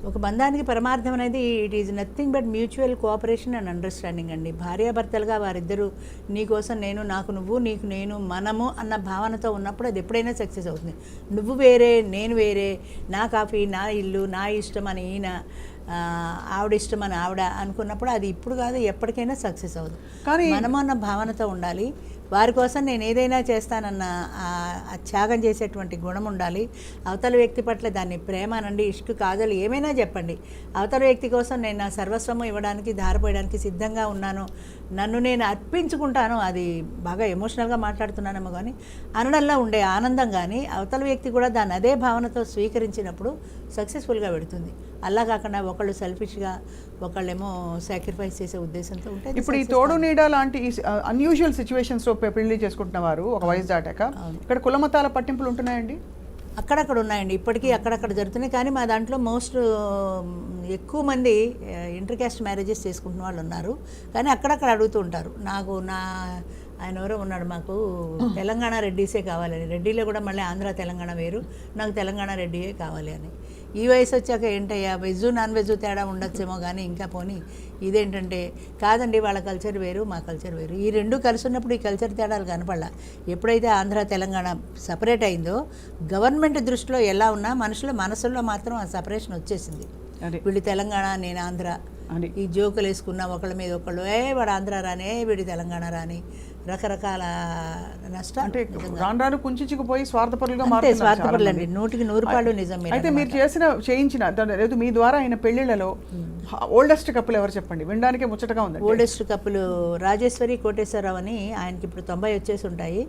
ఒక బంధానికి పరమార్థం అనేది it is nothing but mutual cooperation and understanding అండి. భార్యాభర్తలుగా వారిద్దరూ నీ కోసం నేను, నాకు నువ్వు, నీకు నేను, మనము అన్న భావనతో ఉన్నప్పుడు అది ఎప్పుడైనా సక్సెస్ అవుతుంది. నువ్వు వేరే, నేను వేరే, నా కాఫీ, నా ఇల్లు, నా ఇష్టం అని ఈయన, ఆవిడ ఇష్టం అని ఆవిడ అనుకున్నప్పుడు అది ఇప్పుడు కాదు ఎప్పటికైనా సక్సెస్ అవుతుంది. కానీ మనము అన్న భావనతో ఉండాలి. వారి కోసం నేను ఏదైనా చేస్తానన్న త్యాగం చేసేటువంటి గుణం ఉండాలి. అవతల వ్యక్తి పట్ల దాన్ని ప్రేమ అనండి, ఇష్క్, కాజలు ఏమైనా చెప్పండి, అవతల వ్యక్తి కోసం నేను నా సర్వస్వము ఇవ్వడానికి, ధారపోయడానికి సిద్ధంగా ఉన్నాను, నన్ను నేను అర్పించుకుంటాను. అది బాగా ఎమోషనల్గా మాట్లాడుతున్నానేమో కానీ అనడంలో ఉండే ఆనందం కానీ అవతల వ్యక్తి కూడా దాన్ని అదే భావనతో స్వీకరించినప్పుడు సక్సెస్ఫుల్గా పెడుతుంది. అలా కాకుండా ఒకళ్ళు సెల్ఫిష్గా, ఒకళ్ళేమో సాక్రిఫైస్ చేసే ఉద్దేశంతో ఉంటే ఇప్పుడు ఈ తోడు నీడ లాంటి అన్యూజువల్ సిచ్యువేషన్స్లో పెళ్లి చేసుకుంటున్న వారు ఒక వయసు దాటాక ఇక్కడ కులమతాల పట్టింపులు ఉంటున్నాయండి? అక్కడక్కడ ఉన్నాయండి, ఇప్పటికీ అక్కడక్కడ జరుగుతున్నాయి. కానీ మా దాంట్లో మోస్ట్ ఎక్కువ మంది ఇంటర్ క్యాస్ట్ మ్యారేజెస్ చేసుకుంటున్న వాళ్ళు ఉన్నారు. కానీ అక్కడక్కడ అడుగుతూ ఉంటారు, నాకు ఆయన ఎవరో ఉన్నాడు, మాకు తెలంగాణ రెడ్డీసే కావాలని. రెడ్డిలో కూడా మళ్ళీ ఆంధ్ర తెలంగాణ వేరు, నాకు తెలంగాణ రెడ్డియే కావాలి అని. ఈ వయసు వచ్చాక ఏంటయ్యా వెజ్ నాన్ వెజ్ తేడా ఉండొచ్చేమో కానీ ఇంకా పోనీ ఇదేంటంటే కాదండి, వాళ్ళ కల్చర్ వేరు, మా కల్చర్ వేరు. ఈ రెండు కలిసి ఉన్నప్పుడు ఈ కల్చర్ తేడాలు కనపడాల. ఎప్పుడైతే ఆంధ్ర తెలంగాణ సపరేట్ అయిందో గవర్నమెంట్ దృష్టిలో ఎలా ఉన్నా మనుషుల మనసుల్లో మాత్రం ఆ సపరేషన్ వచ్చేసింది. వీళ్ళు తెలంగాణ, నేను ఆంధ్ర, ఈ జోకులు వేసుకున్న ఒకళ్ళ మీద ఒకళ్ళు, వాడు ఆంధ్ర రాని, వీడి తెలంగాణ రాని, రకరకాల నష్టాలు. అంటే రాను కుంచుకుపోయి స్వార్థపరులుగా స్వార్థపరులండి, 100% నిజం. అయితే మీరు చేయించిన లేదు మీ ద్వారా ఆయన పెళ్లిళ్లలో ఓల్డెస్ట్ కప్పులు ఎవరు చెప్పండి, వినడానికే ముచ్చటగా ఉంది. ఓల్డెస్ట్ కప్పులు రాజేశ్వరి కోటేశ్వరరావు అని, ఆయనకి ఇప్పుడు 90 వచ్చేసి ఉంటాయి.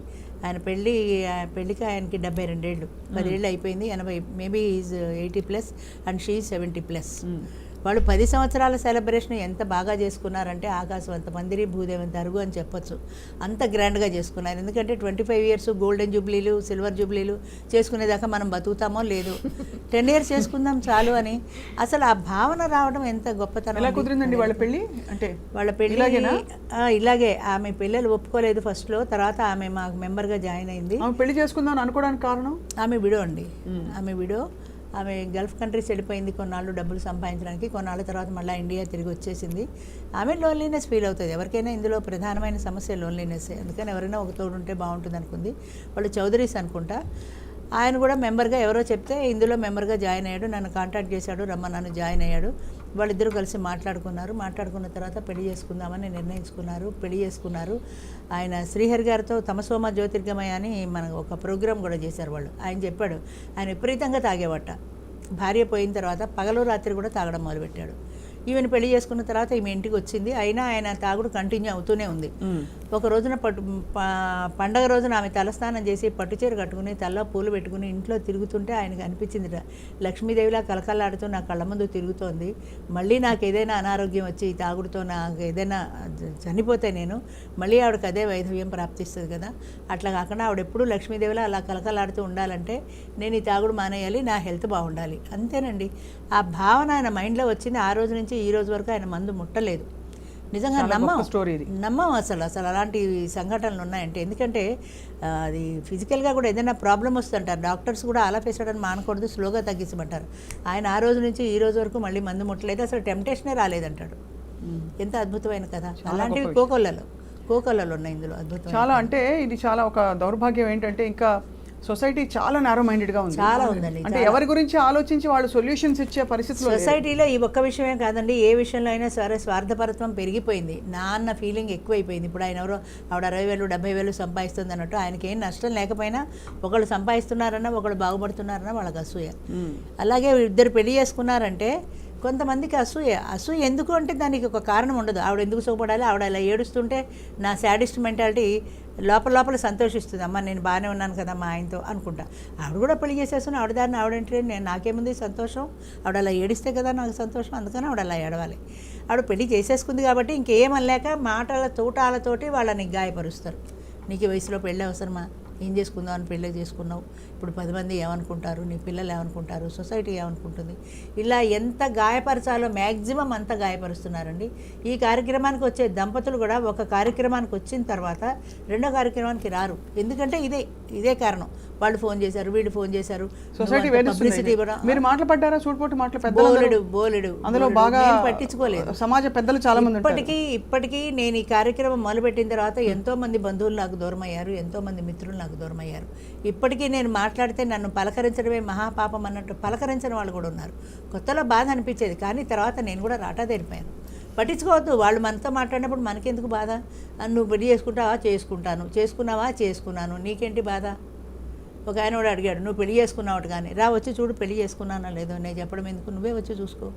ఆయన పెళ్ళికి ఆయనకి 72 ఏళ్ళు, 10 ఏళ్ళు అయిపోయింది. 80 మేబీ ఈజ్ 80+ అండ్ షీ 70+. వాళ్ళు 10 సంవత్సరాల సెలబ్రేషన్ ఎంత బాగా చేసుకున్నారంటే ఆకాశం అంత మందిరి, భూదేవంత అరుగు అని చెప్పొచ్చు. అంత గ్రాండ్గా చేసుకున్నారు. ఎందుకంటే 25 ఇయర్స్ గోల్డెన్ జూబ్లీలు, సిల్వర్ జూబ్లీలు చేసుకునేదాకా మనం బతుకుతామో లేదు, 10 ఇయర్స్ చేసుకుందాం చాలు అని అసలు ఆ భావన రావడం ఎంత గొప్పతనం. ఎలా కుదిరిందండి వాళ్ళ పెళ్ళి? అంటే వాళ్ళ పెళ్ళి ఇలాగే. ఆమె పిల్లలు ఒప్పుకోలేదు ఫస్ట్లో, తర్వాత ఆమె మాకు మెంబర్గా జాయిన్ అయింది. ఆమె పెళ్లి చేసుకుందాం అనుకోవడానికి కారణం ఆమె విడో అండి. ఆమె విడో. ఆమె గల్ఫ్ కంట్రీస్ వెళ్ళిపోయింది కొన్నాళ్ళు డబ్బులు సంపాదించడానికి. కొన్నాళ్ళ తర్వాత మళ్ళీ ఇండియా తిరిగి వచ్చేసింది. ఆమె లోన్లీనెస్ ఫీల్ అవుతుంది. ఎవరికైనా ఇందులో ప్రధానమైన సమస్య లోన్లీనెస్. అందుకని ఎవరైనా ఒక తోడు ఉంటే బాగుంటుంది అనుకుంది. వాళ్ళు చౌదరీస్ అనుకుంటా. ఆయన కూడా మెంబర్గా ఎవరో చెప్తే ఇందులో మెంబర్గా జాయిన్ అయ్యాడు. నన్ను కాంటాక్ట్ చేశాడు, నన్ను జాయిన్ అయ్యాడు. వాళ్ళిద్దరూ కలిసి మాట్లాడుకున్న తర్వాత పెళ్లి చేసుకుందామని నిర్ణయించుకున్నారు. పెళ్లి చేసుకున్నారు. ఆయన శ్రీహరి గారితో తమసోమ జ్యోతిర్గమయ అని మన ఒక ప్రోగ్రామ్ కూడా చేశారు వాళ్ళు. ఆయన చెప్పాడు, ఆయన విపరీతంగా తాగేవట. భార్య పోయిన తర్వాత పగలు రాత్రి కూడా తాగడం మొదలుపెట్టాడు. ఈమెను పెళ్లి చేసుకున్న తర్వాత ఈమె ఇంటికి వచ్చింది. అయినా ఆయన తాగుడు కంటిన్యూ అవుతూనే ఉంది. ఒక రోజున పండగ రోజున ఆమె తలస్నానం చేసి పట్టుచీర కట్టుకుని తలలో పూలు పెట్టుకుని ఇంట్లో తిరుగుతుంటే ఆయనకు అనిపించింది, లక్ష్మీదేవిలా కలకలాడుతూ నా కళ్ళ ముందు తిరుగుతోంది. మళ్ళీ నాకు ఏదైనా అనారోగ్యం వచ్చి ఈ తాగుడుతో నాకు ఏదైనా చనిపోతే నేను మళ్ళీ ఆవిడకి అదే వైధవ్యం ప్రాప్తిస్తుంది కదా. అట్లా కాకుండా ఆవిడ ఎప్పుడూ లక్ష్మీదేవిలా అలా కలకలాడుతూ ఉండాలంటే నేను ఈ తాగుడు మానేయాలి, నా హెల్త్ బాగుండాలి. అంతేనండి. ఆ భావన ఆయన మైండ్లో వచ్చింది. ఆ రోజు నుంచి ఈ రోజు వరకు ఆయన మందు ముట్టలేదు. నిజంగా నమ్మం అసలు అలాంటి సంఘటనలు ఉన్నాయంటే. ఎందుకంటే అది ఫిజికల్గా కూడా ఏదైనా ప్రాబ్లం వస్తుంటారు డాక్టర్స్ కూడా అలా పేసాడని మానకూడదు, స్లోగా తగ్గించమంటారు. ఆయన ఆ రోజు నుంచి ఈ రోజు వరకు మళ్ళీ మందు ముట్టలేదు, అసలు టెంప్టేషనే రాలేదంటాడు. ఎంత అద్భుతమైన కథ. అలాంటివి కోకొల్లలో ఉన్నాయి ఇందులో అద్భుతం. చాలా అంటే ఇది చాలా ఒక దౌర్భాగ్యం ఏంటంటే ఇంకా సొసైటీ చాలా నారో మైండెడ్గా ఉంది. చాలా ఉందండి. అంటే ఎవరి గురించి ఆలోచించి వాళ్ళు సొల్యూషన్స్ ఇచ్చే పరిస్థితులు సొసైటీలో ఈ ఒక్క విషయమే కాదండి, ఏ విషయంలో అయినా సరే స్వార్థపరత్వం పెరిగిపోయింది. నా అన్న ఫీలింగ్ ఎక్కువైపోయింది. ఇప్పుడు ఆయన ఎవరో ఆవిడ 60,000 70,000 సంపాదిస్తుంది అన్నట్టు ఆయనకి ఏం నష్టం లేకపోయినా ఒకళ్ళు సంపాదిస్తున్నారన్నా ఒకళ్ళు బాగుపడుతున్నారన్నా వాళ్ళకి అసూయ. అలాగే ఇద్దరు పెళ్లి చేసుకున్నారంటే కొంతమందికి అసూయ ఎందుకు అంటే దానికి ఒక కారణం ఉండదు. ఆవిడ ఎందుకు సుఖపడాలి, ఆవిడ అలా ఏడుస్తుంటే నా శాడిస్ట్ మెంటాలిటీ లోపల సంతోషిస్తుంది. అమ్మ నేను బాగానే ఉన్నాను కదా మా ఆయనతో అనుకుంటా. ఆవిడ కూడా పెళ్లి చేసేస్తున్నా, ఆవిడ దాన్ని ఆవిడంటే నాకేముంది సంతోషం, ఆవిడ అలా ఏడిస్తే కదా నాకు సంతోషం, అందుకని ఆవిడ అలా ఏడవాలి. ఆవిడ పెళ్లి చేసేసుకుంది కాబట్టి ఇంకేమనలేక మాటల తోటాలతోటి వాళ్ళని గాయపరుస్తారు. నీకు ఈ వయసులో పెళ్ళి అవసరమా, ఏం చేసుకుందాం అని పెళ్ళి చేసుకున్నావు, ఇప్పుడు 10 మంది ఏమనుకుంటారు, నీ పిల్లలు ఏమనుకుంటారు, సొసైటీ ఏమనుకుంటుంది, ఇలా ఎంత గాయపరచాలో మ్యాక్సిమం అంతా గాయపరుస్తున్నారండి. ఈ కార్యక్రమానికి వచ్చే దంపతులు కూడా ఒక కార్యక్రమానికి వచ్చిన తర్వాత రెండో కార్యక్రమానికి రారు. ఎందుకంటే ఇదే కారణం. వాళ్ళు ఫోన్ చేశారు, వీళ్ళు ఫోన్ చేశారు, సొసైటీ పబ్లిసిటీ మీరు మాట్లాడబడ్డారా సూటిపోటు మాటలు బోలెడు అందులో బాగా పట్టించుకోలేదు. సమాజ పెద్దలు చాలా మంది ఇప్పటికీ నేను ఈ కార్యక్రమం మొదలుపెట్టిన తర్వాత ఎంతో మంది బంధువులు నాకు దూరం అయ్యారు, ఎంతో మంది మిత్రులు నాకు దూరం అయ్యారు. ఇప్పటికీ నేను మాట్లాడితే నన్ను పలకరించడమే మహాపాపం అన్నట్టు పలకరించని వాళ్ళు కూడా ఉన్నారు. కొత్తలో బాధ అనిపించేది, కానీ తర్వాత నేను కూడా రాటా తెరిపాను. పట్టించుకోవద్దు, వాళ్ళు మనతో మాట్లాడినప్పుడు మనకెందుకు బాధ? నువ్వు పెళ్లి చేసుకుంటావా? చేసుకుంటాను. చేసుకున్నావా? చేసుకున్నాను. నీకేంటి బాధ? ఒక ఆయన కూడా అడిగాడు, నువ్వు పెళ్లి చేసుకున్నావు కానీ రా వచ్చి చూడు పెళ్లి చేసుకున్నానా లేదో, నేను చెప్పడం ఎందుకు, నువ్వే వచ్చి చూసుకో.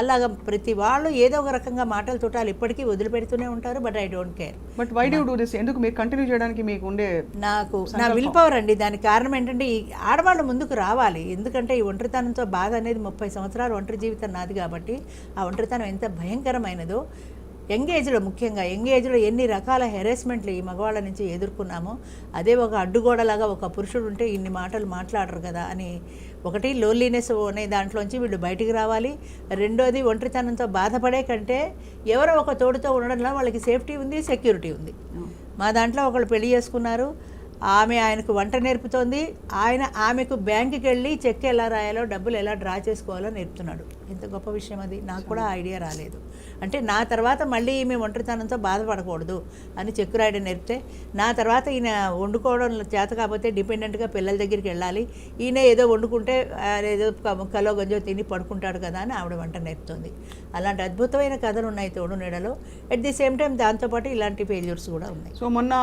అలాగా ప్రతి వాళ్ళు ఏదో ఒక రకంగా మాటలు చుట్టాలు ఇప్పటికీ వదిలిపెడుతూనే ఉంటారు. But I don't care. But why do this? ఎందుకు మీరు కంటిన్యూ చేయడానికి మీకు ఉండే నా విల్ పవర్ అండి. దానికి కారణం ఏంటంటే ఈ ఆడవాళ్ళు ముందుకు రావాలి. ఎందుకంటే ఈ ఒంటరితనంతో బాధ అనేది 30 సంవత్సరాలు ఒంటరి జీవితం నాది కాబట్టి ఆ ఒంటరితనం ఎంత భయంకరమైనదో, యంగ్ ఏజ్లో ముఖ్యంగా యంగ్ ఏజ్లో ఎన్ని రకాల హెరాస్మెంట్లు ఈ మగవాళ్ళ నుంచి ఎదుర్కొన్నామో, అదే ఒక అడ్డుగోడలాగా ఒక పురుషుడు ఉంటే ఇన్ని మాటలు మాట్లాడరు కదా అని, ఒకటి లోన్లీనెస్ అనే దాంట్లోంచి వీళ్ళు బయటికి రావాలి. రెండోది ఒంటరితనంతో బాధపడే కంటే ఎవరో ఒక తోడుతో ఉండడంలో వాళ్ళకి సేఫ్టీ ఉంది, సెక్యూరిటీ ఉంది. మా దాంట్లో ఒకళ్ళు పెళ్లి చేసుకున్నారు, ఆమె ఆయనకు వంట నేర్పుతోంది, ఆయన ఆమెకు బ్యాంకుకి వెళ్ళి చెక్ ఎలా రాయాలో, డబ్బులు ఎలా డ్రా చేసుకోవాలో నేర్పుతున్నాడు. ఎంత గొప్ప విషయం అది. నాకు కూడా ఐడియా రాలేదు. అంటే నా తర్వాత మళ్ళీ ఈమె ఒంటరితనంతో బాధపడకూడదు అని చెక్ రాయడం నేర్పితే, నా తర్వాత ఈయన వండుకోవడం చేత కాకపోతే డిపెండెంట్గా పిల్లల దగ్గరికి వెళ్ళాలి, ఈయన ఏదో వండుకుంటే ఏదో కలో గంజో తిని పడుకుంటాడు కదా అని ఆవిడ వంట నేర్పుతుంది. అలాంటి అద్భుతమైన కథలు ఉన్నాయి తోడు నీడలో. అట్ ది సేమ్ టైం దాంతోపాటు ఇలాంటి ఫెయిల్యూర్స్ కూడా ఉన్నాయి. సో మొన్న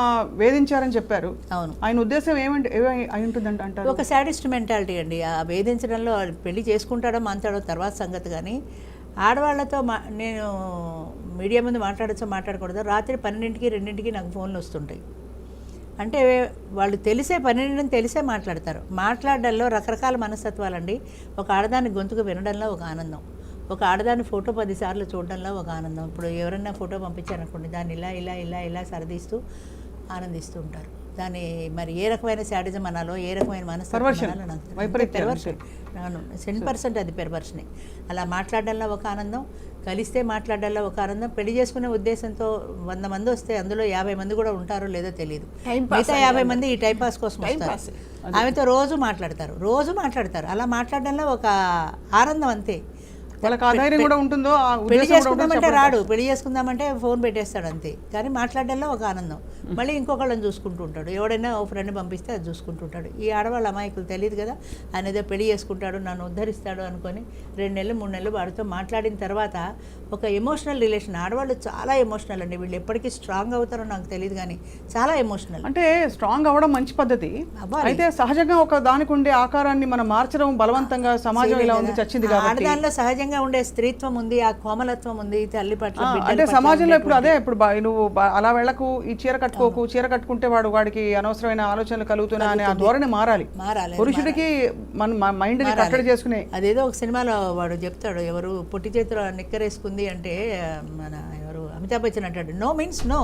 వేధించారని చెప్పారు. అవును. ఆయన ఉద్దేశం ఏమంటే అయి ఉంటుందంట అంటారు? ఒక సాడిస్ట్ మెంటాలిటీ అండి. ఆ వేధించడంలో పెళ్లి చేసుకుంటాడో మాంతాడో తర్వాత సంగతి, కానీ ఆడవాళ్లతో నేను మీడియా ముందు మాట్లాడకూడదు. రాత్రి 12కి 2కి నాకు ఫోన్లు వస్తుంటాయి. అంటే వాళ్ళు తెలిసే 12 తెలిసే మాట్లాడతారు. మాట్లాడడంలో రకరకాల మనస్తత్వాలండి. ఒక ఆడదాని గొంతుకు వినడంలో ఒక ఆనందం, ఒక ఆడదాని ఫోటో 10 సార్లు చూడడంలో ఒక ఆనందం. ఇప్పుడు ఎవరన్నా ఫోటో పంపించారనుకోండి, దాన్ని ఇలా ఇలా ఇలా ఇలా సరదీస్తూ ఆనందిస్తూ ఉంటారు. దాన్ని మరి ఏ రకమైన శాడిజం అనాలో, ఏ రకమైన మనస్తత్వం అనాలో నాకు పెర్వర్షన్. 10% అది పెర్వర్షనే. అలా మాట్లాడడంలో ఒక ఆనందం, కలిస్తే మాట్లాడడంలో ఒక ఆనందం. పెళ్లి చేసుకునే ఉద్దేశంతో 100 మంది వస్తే అందులో 50 మంది కూడా ఉంటారో లేదో తెలియదు. మిగతా 50 మంది ఈ టైంపాస్ కోసం వస్తారు. ఆమెతో రోజు మాట్లాడతారు. అలా మాట్లాడడంలో ఒక ఆనందం అంతే. వాళ్ళకి ఆధారం కూడా ఉంటుందో. పెళ్లి చేసుకుందామంటే రాడు, పెళ్లి చేసుకుందామంటే ఫోన్ పెట్టేస్తాడు అంతే. కానీ మాట్లాడడంలో ఒక ఆనందం. మళ్ళీ ఇంకొకళ్ళని చూసుకుంటూ ఉంటాడు. ఎవడైనా ఓ ఫ్రెండ్ పంపిస్తే అది చూసుకుంటుంటాడు. ఈ ఆడవాళ్ళ అమాయకులు తెలియదు కదా, ఆయన ఏదో పెళ్లి చేసుకుంటాడు, నన్ను ఉద్ధరిస్తాడు అనుకొని 2 నెలలు 3 నెలలు వాడితో మాట్లాడిన తర్వాత ఒక ఎమోషనల్ రిలేషన్. ఆడవాళ్ళు చాలా ఎమోషనల్ అండి. వీళ్ళు ఎప్పటికీ స్ట్రాంగ్ అవుతారో నాకు తెలియదు, కానీ చాలా ఎమోషనల్. అంటే స్ట్రాంగ్ అవ్వడం మంచి పద్ధతి. అయితే సహజంగా ఒక దానికి ఉండే ఆకారాన్ని మనం మార్చడం బలవంతంగా సమాజం ఇలా ఉంది చచ్చింది కాబట్టి. ఆడదానిలో సహజంగా ఉండే స్త్రీత్వం ఉంది, ఆ కోమలత్వం ఉంది, తల్లి పట్ల. అంటే సమాజంలో ఇప్పుడు అదే, ఇప్పుడు నువ్వు అలా వెళ్ళకు, ఈ చీర కట్టుకోకు, చీర కట్టుకుంటే వాడికి అనవసరమైన ఆలోచనలు కలుగుతున్నా అనే ఆ ధోరణి మారాలి. పురుషుడికి మన మైండ్ ని కట్టడి చేసుకునే. అదేదో ఒక సినిమాలో వాడు చెప్తాడు, ఎవరు పొట్టి చేతిలో నిక్కరేసుకుంది అంటే మన ఎవరు అమితాబ్ బచ్చన్ అంటాడు, నో మీన్స్ నో,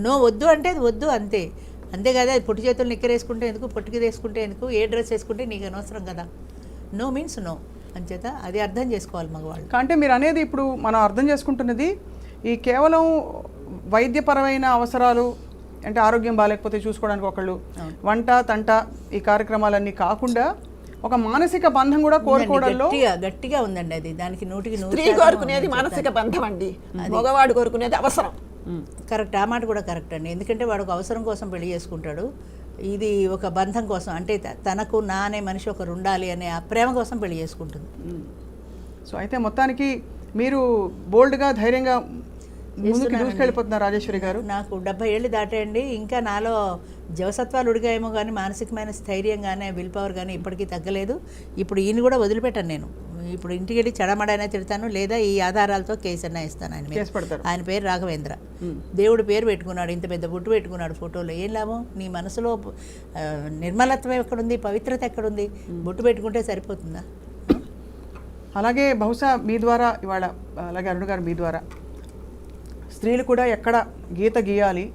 నో వద్దు అంటే అది వద్దు అంతే. అంతేకాదు అది పొట్టి చేతులు నిక్కరేసుకుంటే ఎందుకు, పొట్టికి వేసుకుంటే ఎందుకు, ఏ డ్రెస్ వేసుకుంటే నీకు అనవసరం కదా. నో మీన్స్ నో అంచేత అది అర్థం చేసుకోవాలి మగవాళ్ళు. అంటే మీరు అనేది ఇప్పుడు మనం అర్థం చేసుకుంటున్నది ఈ కేవలం వైద్యపరమైన అవసరాలు, అంటే ఆరోగ్యం బాగాలేకపోతే చూసుకోవడానికి ఒకళ్ళు, వంట తంట ఈ కార్యక్రమాలన్నీ కాకుండా ఒక మానసిక బంధం కూడా కోరుకోవడంలో గట్టిగా ఉందండి. అది దానికి 100% స్త్రీ కోరుకునేది మానసిక బంధం అండి, మగవాడు కోరుకునేది అవసరం. కరెక్ట్, ఆ మాట కూడా కరెక్ట్ అండి. ఎందుకంటే వాడు ఒక అవసరం కోసం పెళ్లి చేసుకుంటాడు, ఇది ఒక బంధం కోసం, అంటే తనకు నా అనే మనిషి ఒకరు ఉండాలి అనే ఆ ప్రేమ కోసం పెళ్లి చేసుకుంటుంది. సో అయితే మొత్తానికి మీరు బోల్డ్గా ధైర్యంగా ముందుకు దూసుకెళ్ళిపోతున్నారు రాజేశ్వరి గారు. నాకు 70 ఏళ్ళు దాటాయండి. ఇంకా నాలో జవసత్వాలు ఉడిగాయేమో కానీ మానసికమైన స్థైర్యం కానీ విల్ పవర్ కానీ ఇప్పటికీ తగ్గలేదు. ఇప్పుడు ఈయన కూడా వదిలిపెట్టాను నేను. ఇప్పుడు ఇంటికి వెళ్ళి చెడమడైనా తిడతాను, లేదా ఈ ఆధారాలతో కేసు అన్నా ఇస్తాను ఆయన మీద. ఆయన పేరు రాఘవేంద్ర. దేవుడు పేరు పెట్టుకున్నాడు, ఇంత పెద్ద బొట్టు పెట్టుకున్నాడు ఫోటోలో. ఏం లాభం? నీ మనసులో నిర్మలత్వం ఎక్కడుంది, పవిత్రత ఎక్కడుంది? బొట్టు పెట్టుకుంటే సరిపోతుందా? అలాగే బహుశా మీ ద్వారా ఇవాళ, అలాగే అరుణ్ గారు మీ ద్వారా స్త్రీలు కూడా ఎక్కడ గీత గీయాలి,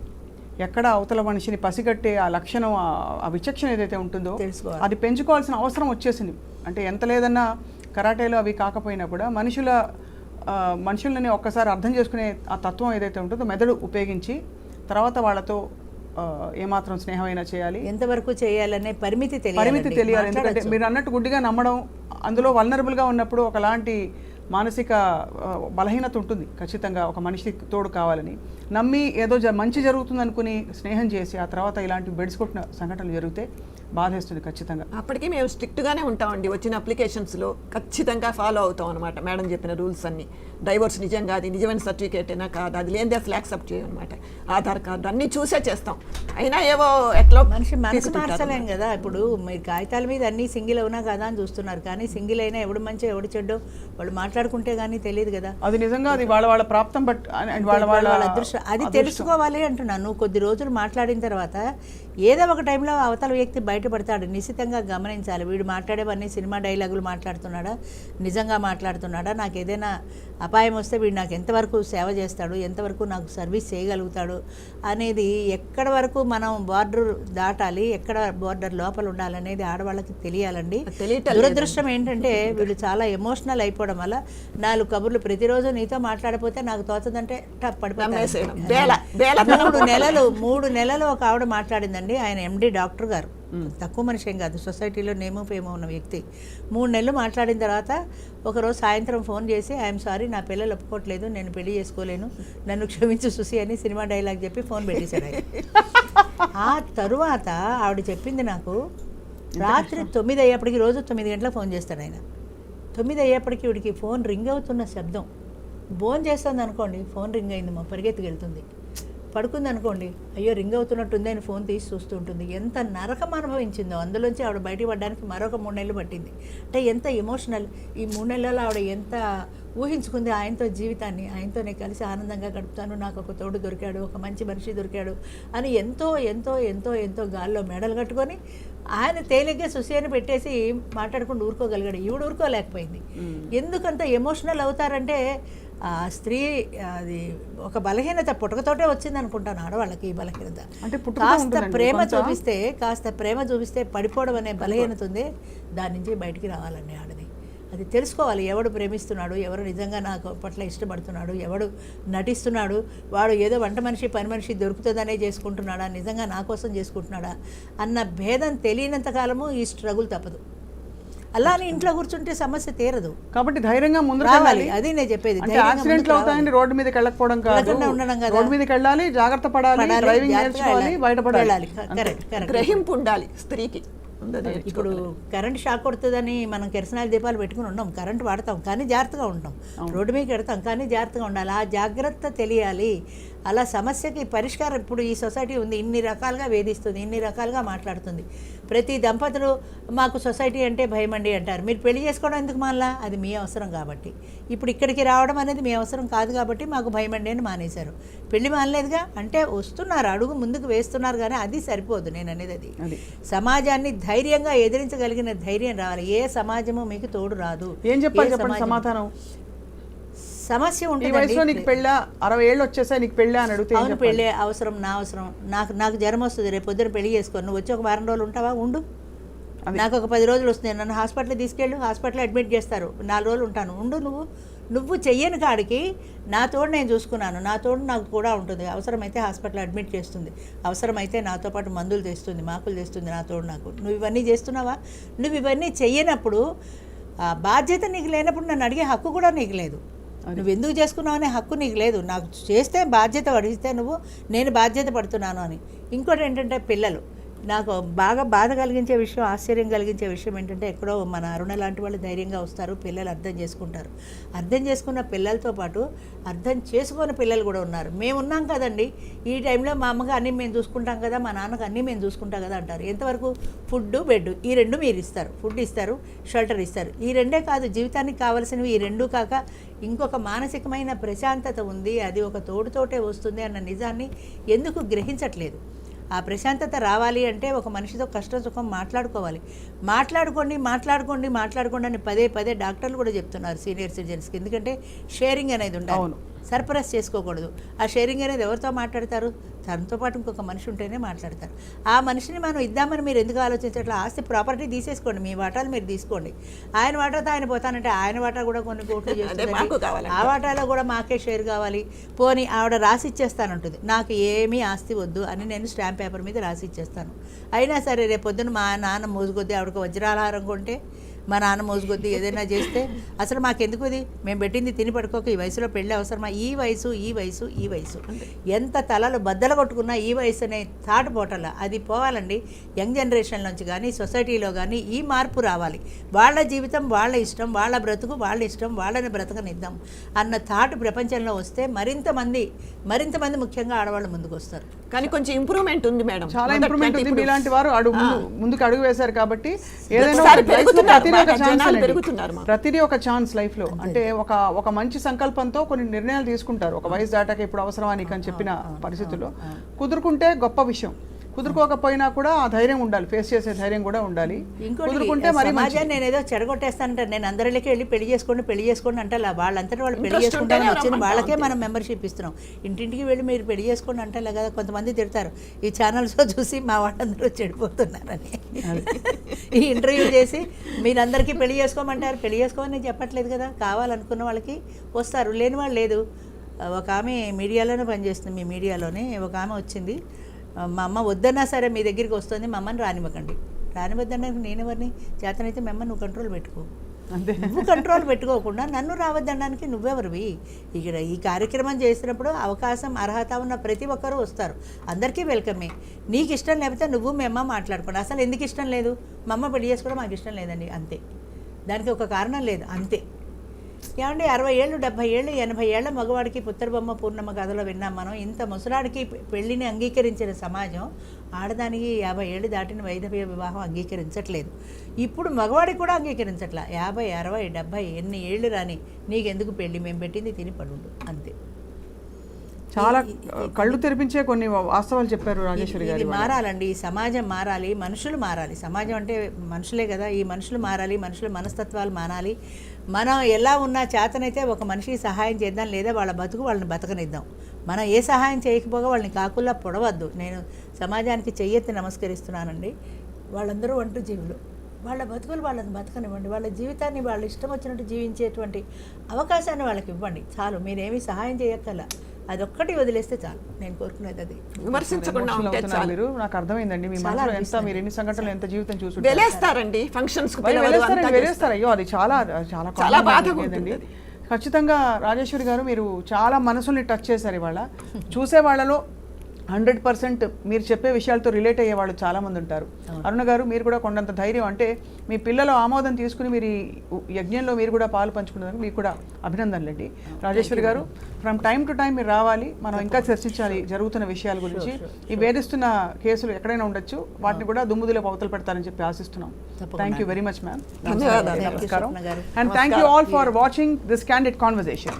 ఎక్కడ అవతల మనిషిని పసిగట్టే ఆ లక్షణం, ఆ విచక్షణ ఏదైతే ఉంటుందో అది పెంచుకోవాల్సిన అవసరం వచ్చేసింది. అంటే ఎంత లేదన్నా కరాటేలో అవి కాకపోయినా కూడా మనుషులని ఒక్కసారి అర్థం చేసుకునే ఆ తత్వం ఏదైతే ఉంటుందో మెదడు ఉపయోగించి తర్వాత వాళ్ళతో ఏమాత్రం స్నేహమైనా చేయాలి, ఎంతవరకు చేయాలనే పరిమితి పరిమితి తెలియాలి. ఎందుకంటే మీరు అన్నట్టు గుడ్డిగా నమ్మడం, అందులో వల్నరబుల్గా ఉన్నప్పుడు ఒకలాంటి మానసిక బలహీనత ఉంటుంది. ఖచ్చితంగా ఒక మనిషి తోడు కావాలని నమ్మి ఏదో మంచి జరుగుతుంది అనుకుని స్నేహం చేసి ఆ తర్వాత ఇలాంటి బెడిసికొట్టిన సంఘటనలు జరిగితే బాధేస్తుంది ఖచ్చితంగా. అప్పటికి మేము స్ట్రిక్ట్గానే ఉంటామండి. వచ్చిన అప్లికేషన్స్లో ఖచ్చితంగా ఫాలో అవుతాం అనమాట మేడం చెప్పిన రూల్స్ అన్ని. డైవోర్స్ నిజంగా అది నిజమైన సర్టిఫికేట్ అయినా కాదు, అది లేనిదే అసలు యాక్సెప్ట్ చేయమన్నమాట. ఆధార్ కార్డు అన్నీ చూసే చేస్తాం. అయినా ఏవో ఎట్లా మనిషి మనసు మార్చలేం కదా. ఇప్పుడు మీరు కాగితాల మీద అన్నీ సింగిల్ అవునా కదా అని చూస్తున్నారు, కానీ సింగిల్ అయినా ఎవడు మంచి ఎవడు చెడ్డో వాళ్ళు మాట్లాడుకుంటే కానీ తెలియదు కదా. అది నిజంగా అది వాళ్ళ ప్రాప్తం, బట్ వాళ్ళ అదృష్టం అది తెలుసుకోవాలి అంటున్నాను. నువ్వు కొద్ది రోజులు మాట్లాడిన తర్వాత ఏదో ఒక టైంలో అవతల వ్యక్తి బయటపడతాడు. నిశ్చితంగా గమనించాలి, వీడు మాట్లాడేవన్నీ సినిమా డైలాగులు మాట్లాడుతున్నాడా, నిజంగా మాట్లాడుతున్నాడా, నాకు ఏదైనా అపాయం వస్తే వీడు నాకు ఎంతవరకు సేవ చేస్తాడు, ఎంతవరకు నాకు సర్వీస్ చేయగలుగుతాడు అనేది ఎక్కడ వరకు మనం బార్డర్ దాటాలి, ఎక్కడ బార్డర్ లోపల ఉండాలనేది ఆడవాళ్ళకి తెలియాలండి. దురదృష్టం ఏంటంటే వీళ్ళు చాలా ఎమోషనల్ అయిపోవడం వల్ల 4 కబుర్లు ప్రతిరోజు నీతో మాట్లాడిపోతే నాకు తోచదంటే పడిపోతాయి. 3 నెలలు ఒక ఆవిడ మాట్లాడిందండి. ఆయన ఎండి డాక్టర్ గారు, తక్కువ మనిషి ఏం కాదు, సొసైటీలో నేమో ఫేమో ఉన్న వ్యక్తి. 3 నెలలు మాట్లాడిన తర్వాత ఒకరోజు సాయంత్రం ఫోన్ చేసి ఐఎమ్ సారీ, నా పిల్లలు ఒప్పుకోవట్లేదు, నేను పెళ్లి చేసుకోలేను, నన్ను క్షమించు సుసి అని సినిమా డైలాగ్ చెప్పి ఫోన్ పెట్టేశాడు ఆయన. ఆ తరువాత ఆవిడ చెప్పింది నాకు, రాత్రి 9 అయ్యేప్పటికి, రోజు 9 గంటలకు ఫోన్ చేస్తాడు ఆయన. 9 అయ్యేప్పటికి వీడికి ఫోన్ రింగ్ అవుతున్న శబ్దం, ఫోన్ చేస్తుంది అనుకోండి, ఫోన్ రింగ్ అయింది, మా పరిగెత్తుకెళ్తుంది. పడుకుంది అనుకోండి, అయ్యో రింగ్ అవుతున్నట్టుంది అని ఫోన్ తీసి చూస్తూ ఉంటుంది. ఎంత నరకం అనుభవించిందో. అందులోంచి ఆవిడ బయటపడడానికి మరొక 3 నెలలు పట్టింది. అంటే ఎంత ఎమోషనల్. ఈ 3 నెలల్లో ఆవిడ ఎంత ఊహించుకుంది ఆయనతో జీవితాన్ని, ఆయనతోనే కలిసి ఆనందంగా గడుపుతాను, నాకు ఒక తోడు దొరికాడు, ఒక మంచి మనిషి దొరికాడు అని ఎంతో ఎంతో ఎంతో ఎంతో గాల్లో మెడలు కట్టుకొని ఆయన తేలిగ్గా సుసేని పెట్టేసి మాట్లాడుకుంటూ ఊరుకోగలిగాడు. ఈవిడ ఊరుకోలేకపోయింది. ఎందుకంత ఎమోషనల్ అవుతారంటే ఆ స్త్రీ అది ఒక బలహీనత పుట్టకతోటే వచ్చింది అనుకుంటాను ఆడవాళ్ళకి. ఈ బలహీనత అంటే కాస్త ప్రేమ చూపిస్తే పడిపోవడం అనే బలహీనత ఉంది, దాని నుంచి బయటికి రావాలండి ఆడది. అది తెలుసుకోవాలి, ఎవడు ప్రేమిస్తున్నాడు, ఎవరు నిజంగా నాకు పట్ల ఇష్టపడుతున్నాడు, ఎవడు నటిస్తున్నాడు, వాడు ఏదో వంట మనిషి పని మనిషి దొరుకుతుందనే చేసుకుంటున్నాడా, నిజంగా నా కోసం చేసుకుంటున్నాడా అన్న భేదం తెలియనంత కాలము ఈ స్ట్రగుల్ తప్పదు. అలానే ఇంట్లో కూర్చుంటే సమస్య తీరదు. కాబట్టి ధైర్యంగా ముందుకు రావాలి, అది నేను చెప్పేది. యాక్సిడెంట్లు అవుతాయండి, రోడ్డు మీదకి వెళ్ళకపోవడం కాదు, ఉండడం కదా, రోడ్డు మీదకి వెళ్ళాలి, జాగ్రత్త పడాలి, డ్రైవింగ్ నేర్చుకోవాలి, బయటపడాలి. గ్రహింపు ఉండాలి స్త్రీకి. ఇప్పుడు కరెంట్ షాక్ కొడుతుందని మనం కిరసనాయిల దీపాలు పెట్టుకుని ఉన్నాం, కరెంట్ వాడతాం కానీ జాగ్రత్తగా ఉంటాం, రోడ్డు మీద పెడతాం కానీ జాగ్రత్తగా ఉండాలి. ఆ జాగ్రత్త తెలియాలి. అలా సమస్యకి పరిష్కారం ఇప్పుడు ఈ సొసైటీ ఉంది, ఇన్ని రకాలుగా వేధిస్తుంది, ఇన్ని రకాలుగా మాట్లాడుతుంది. ప్రతి దంపతులు మాకు సొసైటీ అంటే భయమండి అంటారు. మీరు పెళ్లి చేసుకోవడం ఎందుకు మళ్ళా? అది మీ అవసరం కాబట్టి. ఇప్పుడు ఇక్కడికి రావడం అనేది మీ అవసరం కాదు కాబట్టి మాకు భయమండి అని మానేశారు. పెళ్లి మానలేదుగా అంటే వస్తున్నారు, అడుగు ముందుకు వేస్తున్నారు, కానీ అది సరిపోదు. నేను అనేది అది సమాజాన్ని ధైర్యంగా ఎదిరించగలిగిన ధైర్యం రావాలి. ఏ సమాజము మీకు తోడు రాదు. ఏం చెప్పాలి చెప్పండి సమాధానం? సమస్య ఉంటుంది. నీకు పెళ్ళా 60 ఏళ్ళు వచ్చేసా నీకు పెళ్ళా అని అడిగితే అవును, పెళ్ళే అవసరం, నా అవసరం, నాకు జ్వరం వస్తుంది, రేపు పొద్దున పెళ్లి చేసుకోను, నువ్వు వచ్చి ఒక 10 రోజులు ఉంటావా, ఉండు, నాకు ఒక 10 రోజులు వస్తుంది, నన్ను హాస్పిటల్ తీసుకెళ్ళు, హాస్పిటల్లో అడ్మిట్ చేస్తారు, 4 రోజులు ఉంటాను, ఉండు. నువ్వు చెయ్యని కాడికి నా తోడు నేను చూసుకున్నాను, నా తోడు నాకు కూడా ఉంటుంది. అవసరమైతే హాస్పిటల్ అడ్మిట్ చేస్తుంది, అవసరమైతే నాతో పాటు మందులు తెస్తుంది, మాకులు తెస్తుంది, నా తోడు నాకు. నువ్వు ఇవన్నీ చేస్తున్నావా? నువ్వు ఇవన్నీ చెయ్యనప్పుడు బాధ్యత నీకు లేనప్పుడు నన్ను అడిగే హక్కు కూడా నీకు లేదు. నువ్వు ఎందుకు చేసుకున్నావు అనే హక్కు నీకు లేదు. నాకు చేస్తే బాధ్యత వడిస్తే నేను బాధ్యత పడుతున్నాను అని. ఇంకోటి ఏంటంటే పిల్లలు, నాకు బాగా బాధ కలిగించే విషయం, ఆశ్చర్యం కలిగించే విషయం ఏంటంటే ఎక్కడో మన అరుణ లాంటి వాళ్ళు ధైర్యంగా వస్తారు, పిల్లలు అర్థం చేసుకుంటారు. అర్థం చేసుకున్న పిల్లలతో పాటు అర్థం చేసుకున్న పిల్లలు కూడా ఉన్నారు. మేము ఉన్నాం కదండి, ఈ టైంలో మా అమ్మకి అన్నీ మేము చూసుకుంటాం కదా, మా నాన్నకు అన్నీ మేము చూసుకుంటాం కదా అంటారు. ఎంతవరకు? ఫుడ్, బెడ్, ఈ 2 మీరు ఇస్తారు. ఫుడ్ ఇస్తారు, షెల్టర్ ఇస్తారు. ఈ 2 కాదు, జీవితానికి కావాల్సినవి ఈ 2 కాక ఇంకొక మానసికమైన ప్రశాంతత ఉంది, అది ఒక తోడుతోటే వస్తుంది అన్న నిజాన్ని ఎందుకు గ్రహించట్లేదు? ఆ ప్రశాంతత రావాలి అంటే ఒక మనిషితో కష్ట సుఖం మాట్లాడుకోవాలి. మాట్లాడుకోండి అని పదే డాక్టర్లు కూడా చెప్తున్నారు సీనియర్ సిటిజన్స్కి. ఎందుకంటే షేరింగ్ అనేది ఉండాలి. సర్ప్రైజ్ చేసుకోకూడదు. ఆ షేరింగ్ అనేది ఎవరితో మాట్లాడతారు? తనతో పాటు ఇంకొక మనిషి ఉంటేనే మాట్లాడతారు. ఆ మనిషిని మనం ఇద్దామని మీరు ఎందుకు ఆలోచించట్లా? ఆస్తి ప్రాపర్టీ తీసేసుకోండి, మీ వాటాలు మీరు తీసుకోండి. ఆయన వాటాతో ఆయన పోతానంటే ఆయన వాటా కూడా కొన్ని కోట్లు చేస్తుంది, ఆ వాటాలో కూడా మాకే షేర్ కావాలి. పోనీ ఆవిడ రాసి ఇచ్చేస్తానంటుంది, నాకు ఏమీ ఆస్తి వద్దు అని నేను స్టాంప్ పేపర్ మీద రాసి ఇచ్చేస్తాను. అయినా సరే రేపు పొద్దున మా నాన్న మోసుకొద్ది ఆవిడకు వజ్రాలహారం కొంటే, మా నాన్న మోసుకొద్ది ఏదైనా చేస్తే అసలు మాకెందుకు ఇది? మేము పెట్టింది తిని పడుకోక ఈ వయసులో పెళ్ళి అవసరమా? ఈ వయసు ఎంత తలలు బద్దలు కొట్టుకున్నా ఈ వయసు అనే థాట్ పోటల అది పోవాలండి. యంగ్ జనరేషన్ నుంచి కానీ సొసైటీలో కానీ ఈ మార్పు రావాలి. వాళ్ళ జీవితం వాళ్ళ ఇష్టం, వాళ్ళ బ్రతుకు వాళ్ళ ఇష్టం, వాళ్ళని బ్రతకనిద్దాం అన్న థాట్ ప్రపంచంలో వస్తే మరింత మంది ముఖ్యంగా ఆడవాళ్ళు ముందుకు వస్తారు. కానీ కొంచెం ఇంప్రూవ్మెంట్ ఉంది మేడం, చాలా ఇంప్రూవ్మెంట్ ఉంది. మీలాంటి వారు ముందుకు అడుగు వేశారు కాబట్టి ఏదైనా ప్రతిదీ ఒక ఛాన్స్ లైఫ్ లో. అంటే ఒక మంచి సంకల్పంతో కొన్ని నిర్ణయాలు తీసుకుంటారు. ఒక వయసు దాటాక ఇప్పుడు అవసరమా నీకు అని చెప్పిన పరిస్థితుల్లో కుదురుకుంటే గొప్ప విషయం, కుదురుకోకపోయినా కూడా ఆ ధైర్యం ఉండాలి, ఫేస్ చేసే ధైర్యం కూడా ఉండాలి. కుదురుకుంటే మరి సమాజాన్ని నేను ఏదో చెడగొట్టేస్తానంటే, నేను అందరిలోకి వెళ్ళి పెళ్లి చేసుకోండి అంటే వాళ్ళంతటా వాళ్ళు పెళ్లి చేసుకుంటామని వచ్చిన వాళ్ళకే మనం మెంబర్షిప్ ఇస్తున్నాం. ఇంటింటికి వెళ్ళి మీరు పెళ్లి చేసుకోండి అంటే కదా. కొంతమంది తిడతారు ఈ ఛానల్స్లో చూసి మా వాళ్ళందరూ చెడిపోతున్నారని. ఈ ఇంటర్వ్యూ చేసి మీరందరికీ పెళ్లి చేసుకోమంటారు. పెళ్లి చేసుకోమని నేను చెప్పట్లేదు కదా, కావాలనుకున్న వాళ్ళకి వస్తారు, లేని వాళ్ళు లేదు. ఒక ఆమె మీడియాలోనే పనిచేస్తుంది, మీ మీడియాలోనే ఒక ఆమె వచ్చింది, మా అమ్మ వద్దన్నా సరే మీ దగ్గరికి వస్తుంది, మా అమ్మని రానివద్దనడానికి నేనెవరిని? చేతనైతే మీ అమ్మ నువ్వు కంట్రోల్ పెట్టుకో. నువ్వు కంట్రోల్ పెట్టుకోకుండా నన్ను రావద్దనడానికి నువ్వెవరివి? ఇక్కడ ఈ కార్యక్రమం చేసినప్పుడు అవకాశం అర్హత ఉన్న ప్రతి ఒక్కరూ వస్తారు, అందరికీ వెల్కమే. నీకు ఇష్టం లేకపోతే నువ్వు మీ అమ్మ మాట్లాడుకోండి. అసలు ఎందుకు ఇష్టం లేదు? మా అమ్మ పెళ్లి చేసుకోవడం మాకు ఇష్టం లేదండి, అంతే. దానికి ఒక కారణం లేదు, అంతే. ఏమండి 60 ఏళ్ళు 70 ఏళ్ళు 80 ఏళ్ల మగవాడికి పుత్తరబొమ్మ పూర్ణమ్మ కథలో విన్నాం మనం. ఇంత ముసలాడికి పెళ్లిని అంగీకరించిన సమాజం ఆడదానికి 50 ఏళ్ళు దాటిన వైధవ్య వివాహం అంగీకరించట్లేదు. ఇప్పుడు మగవాడికి కూడా అంగీకరించట్లా. 50 60 70 ఎన్ని ఏళ్ళు రాని నీకెందుకు పెళ్ళి, మేము పెట్టింది తిని పడుండు, అంతే. చాలా కళ్ళు తెరిపించే కొన్ని వాస్తవాలు చెప్పారు రాజేశ్వరి గారు. ఇది మారాలండి, ఈ సమాజం మారాలి, మనుషులు మారాలి. సమాజం అంటే మనుషులే కదా, ఈ మనుషులు మారాలి, మనుషుల మనస్తత్వాలు మారాలి. మనం ఎలా ఉన్నా చేతనైతే ఒక మనిషికి సహాయం చేద్దాం, లేదా వాళ్ళ బతుకు వాళ్ళని బతకనిద్దాం. మనం ఏ సహాయం చేయకపోగా వాళ్ళని కాకుల్లా పొడవద్దు. నేను సమాజానికి చెయ్యెత్తి నమస్కరిస్తున్నానండి. వాళ్ళందరూ వంట జీవులు, వాళ్ళ బతుకులు వాళ్ళని బతకనివ్వండి, వాళ్ళ జీవితాన్ని వాళ్ళ ఇష్టం వచ్చినట్టు జీవించేటువంటి అవకాశాన్ని వాళ్ళకి ఇవ్వండి, చాలు. మీరేమీ సహాయం చేయక్కర్లా, అదొక్కటి వదిలేస్తే చాలు. నేను కోరుకునేది అది. విమర్శించకుండా మీరు నాకు అర్థమైందండి. మీ మనసులో ఎంత, మీరు ఎన్ని సంఘటనలు, ఎంత జీవితం చూసుంటారు. అయ్యో అది చాలా చాలా చాలా బాధగా ఉంటుంది. ఖచ్చితంగా రాజేశ్వరి గారు మీరు చాలా మనసుల్ని టచ్ చేశారు ఇవాళ. చూసే వాళ్ళలో 100% మీరు చెప్పే విషయాలతో రిలేట్ అయ్యే వాళ్ళు చాలామంది ఉంటారు. అరుణ గారు మీరు కూడా కొండంత ధైర్యం, అంటే మీ పిల్లల ఆమోదం తీసుకుని మీరు ఈ యజ్ఞంలో మీరు కూడా పాలు పంచుకున్నందుకు మీకు కూడా అభినందనలండి. రాజేశ్వరి గారు ఫ్రమ్ టైం టు టైం మీరు రావాలి, మనం ఇంకా చర్చించాలి జరుగుతున్న విషయాల గురించి. ఈ వేధిస్తున్న కేసులు ఎక్కడైనా ఉండొచ్చు, వాటిని కూడా దుమ్ముదిలో అవతలు పెడతారని చెప్పి ఆశిస్తున్నాం. Thank you very much ma'am. నమస్కారం. And thank you all for watching this candid conversation.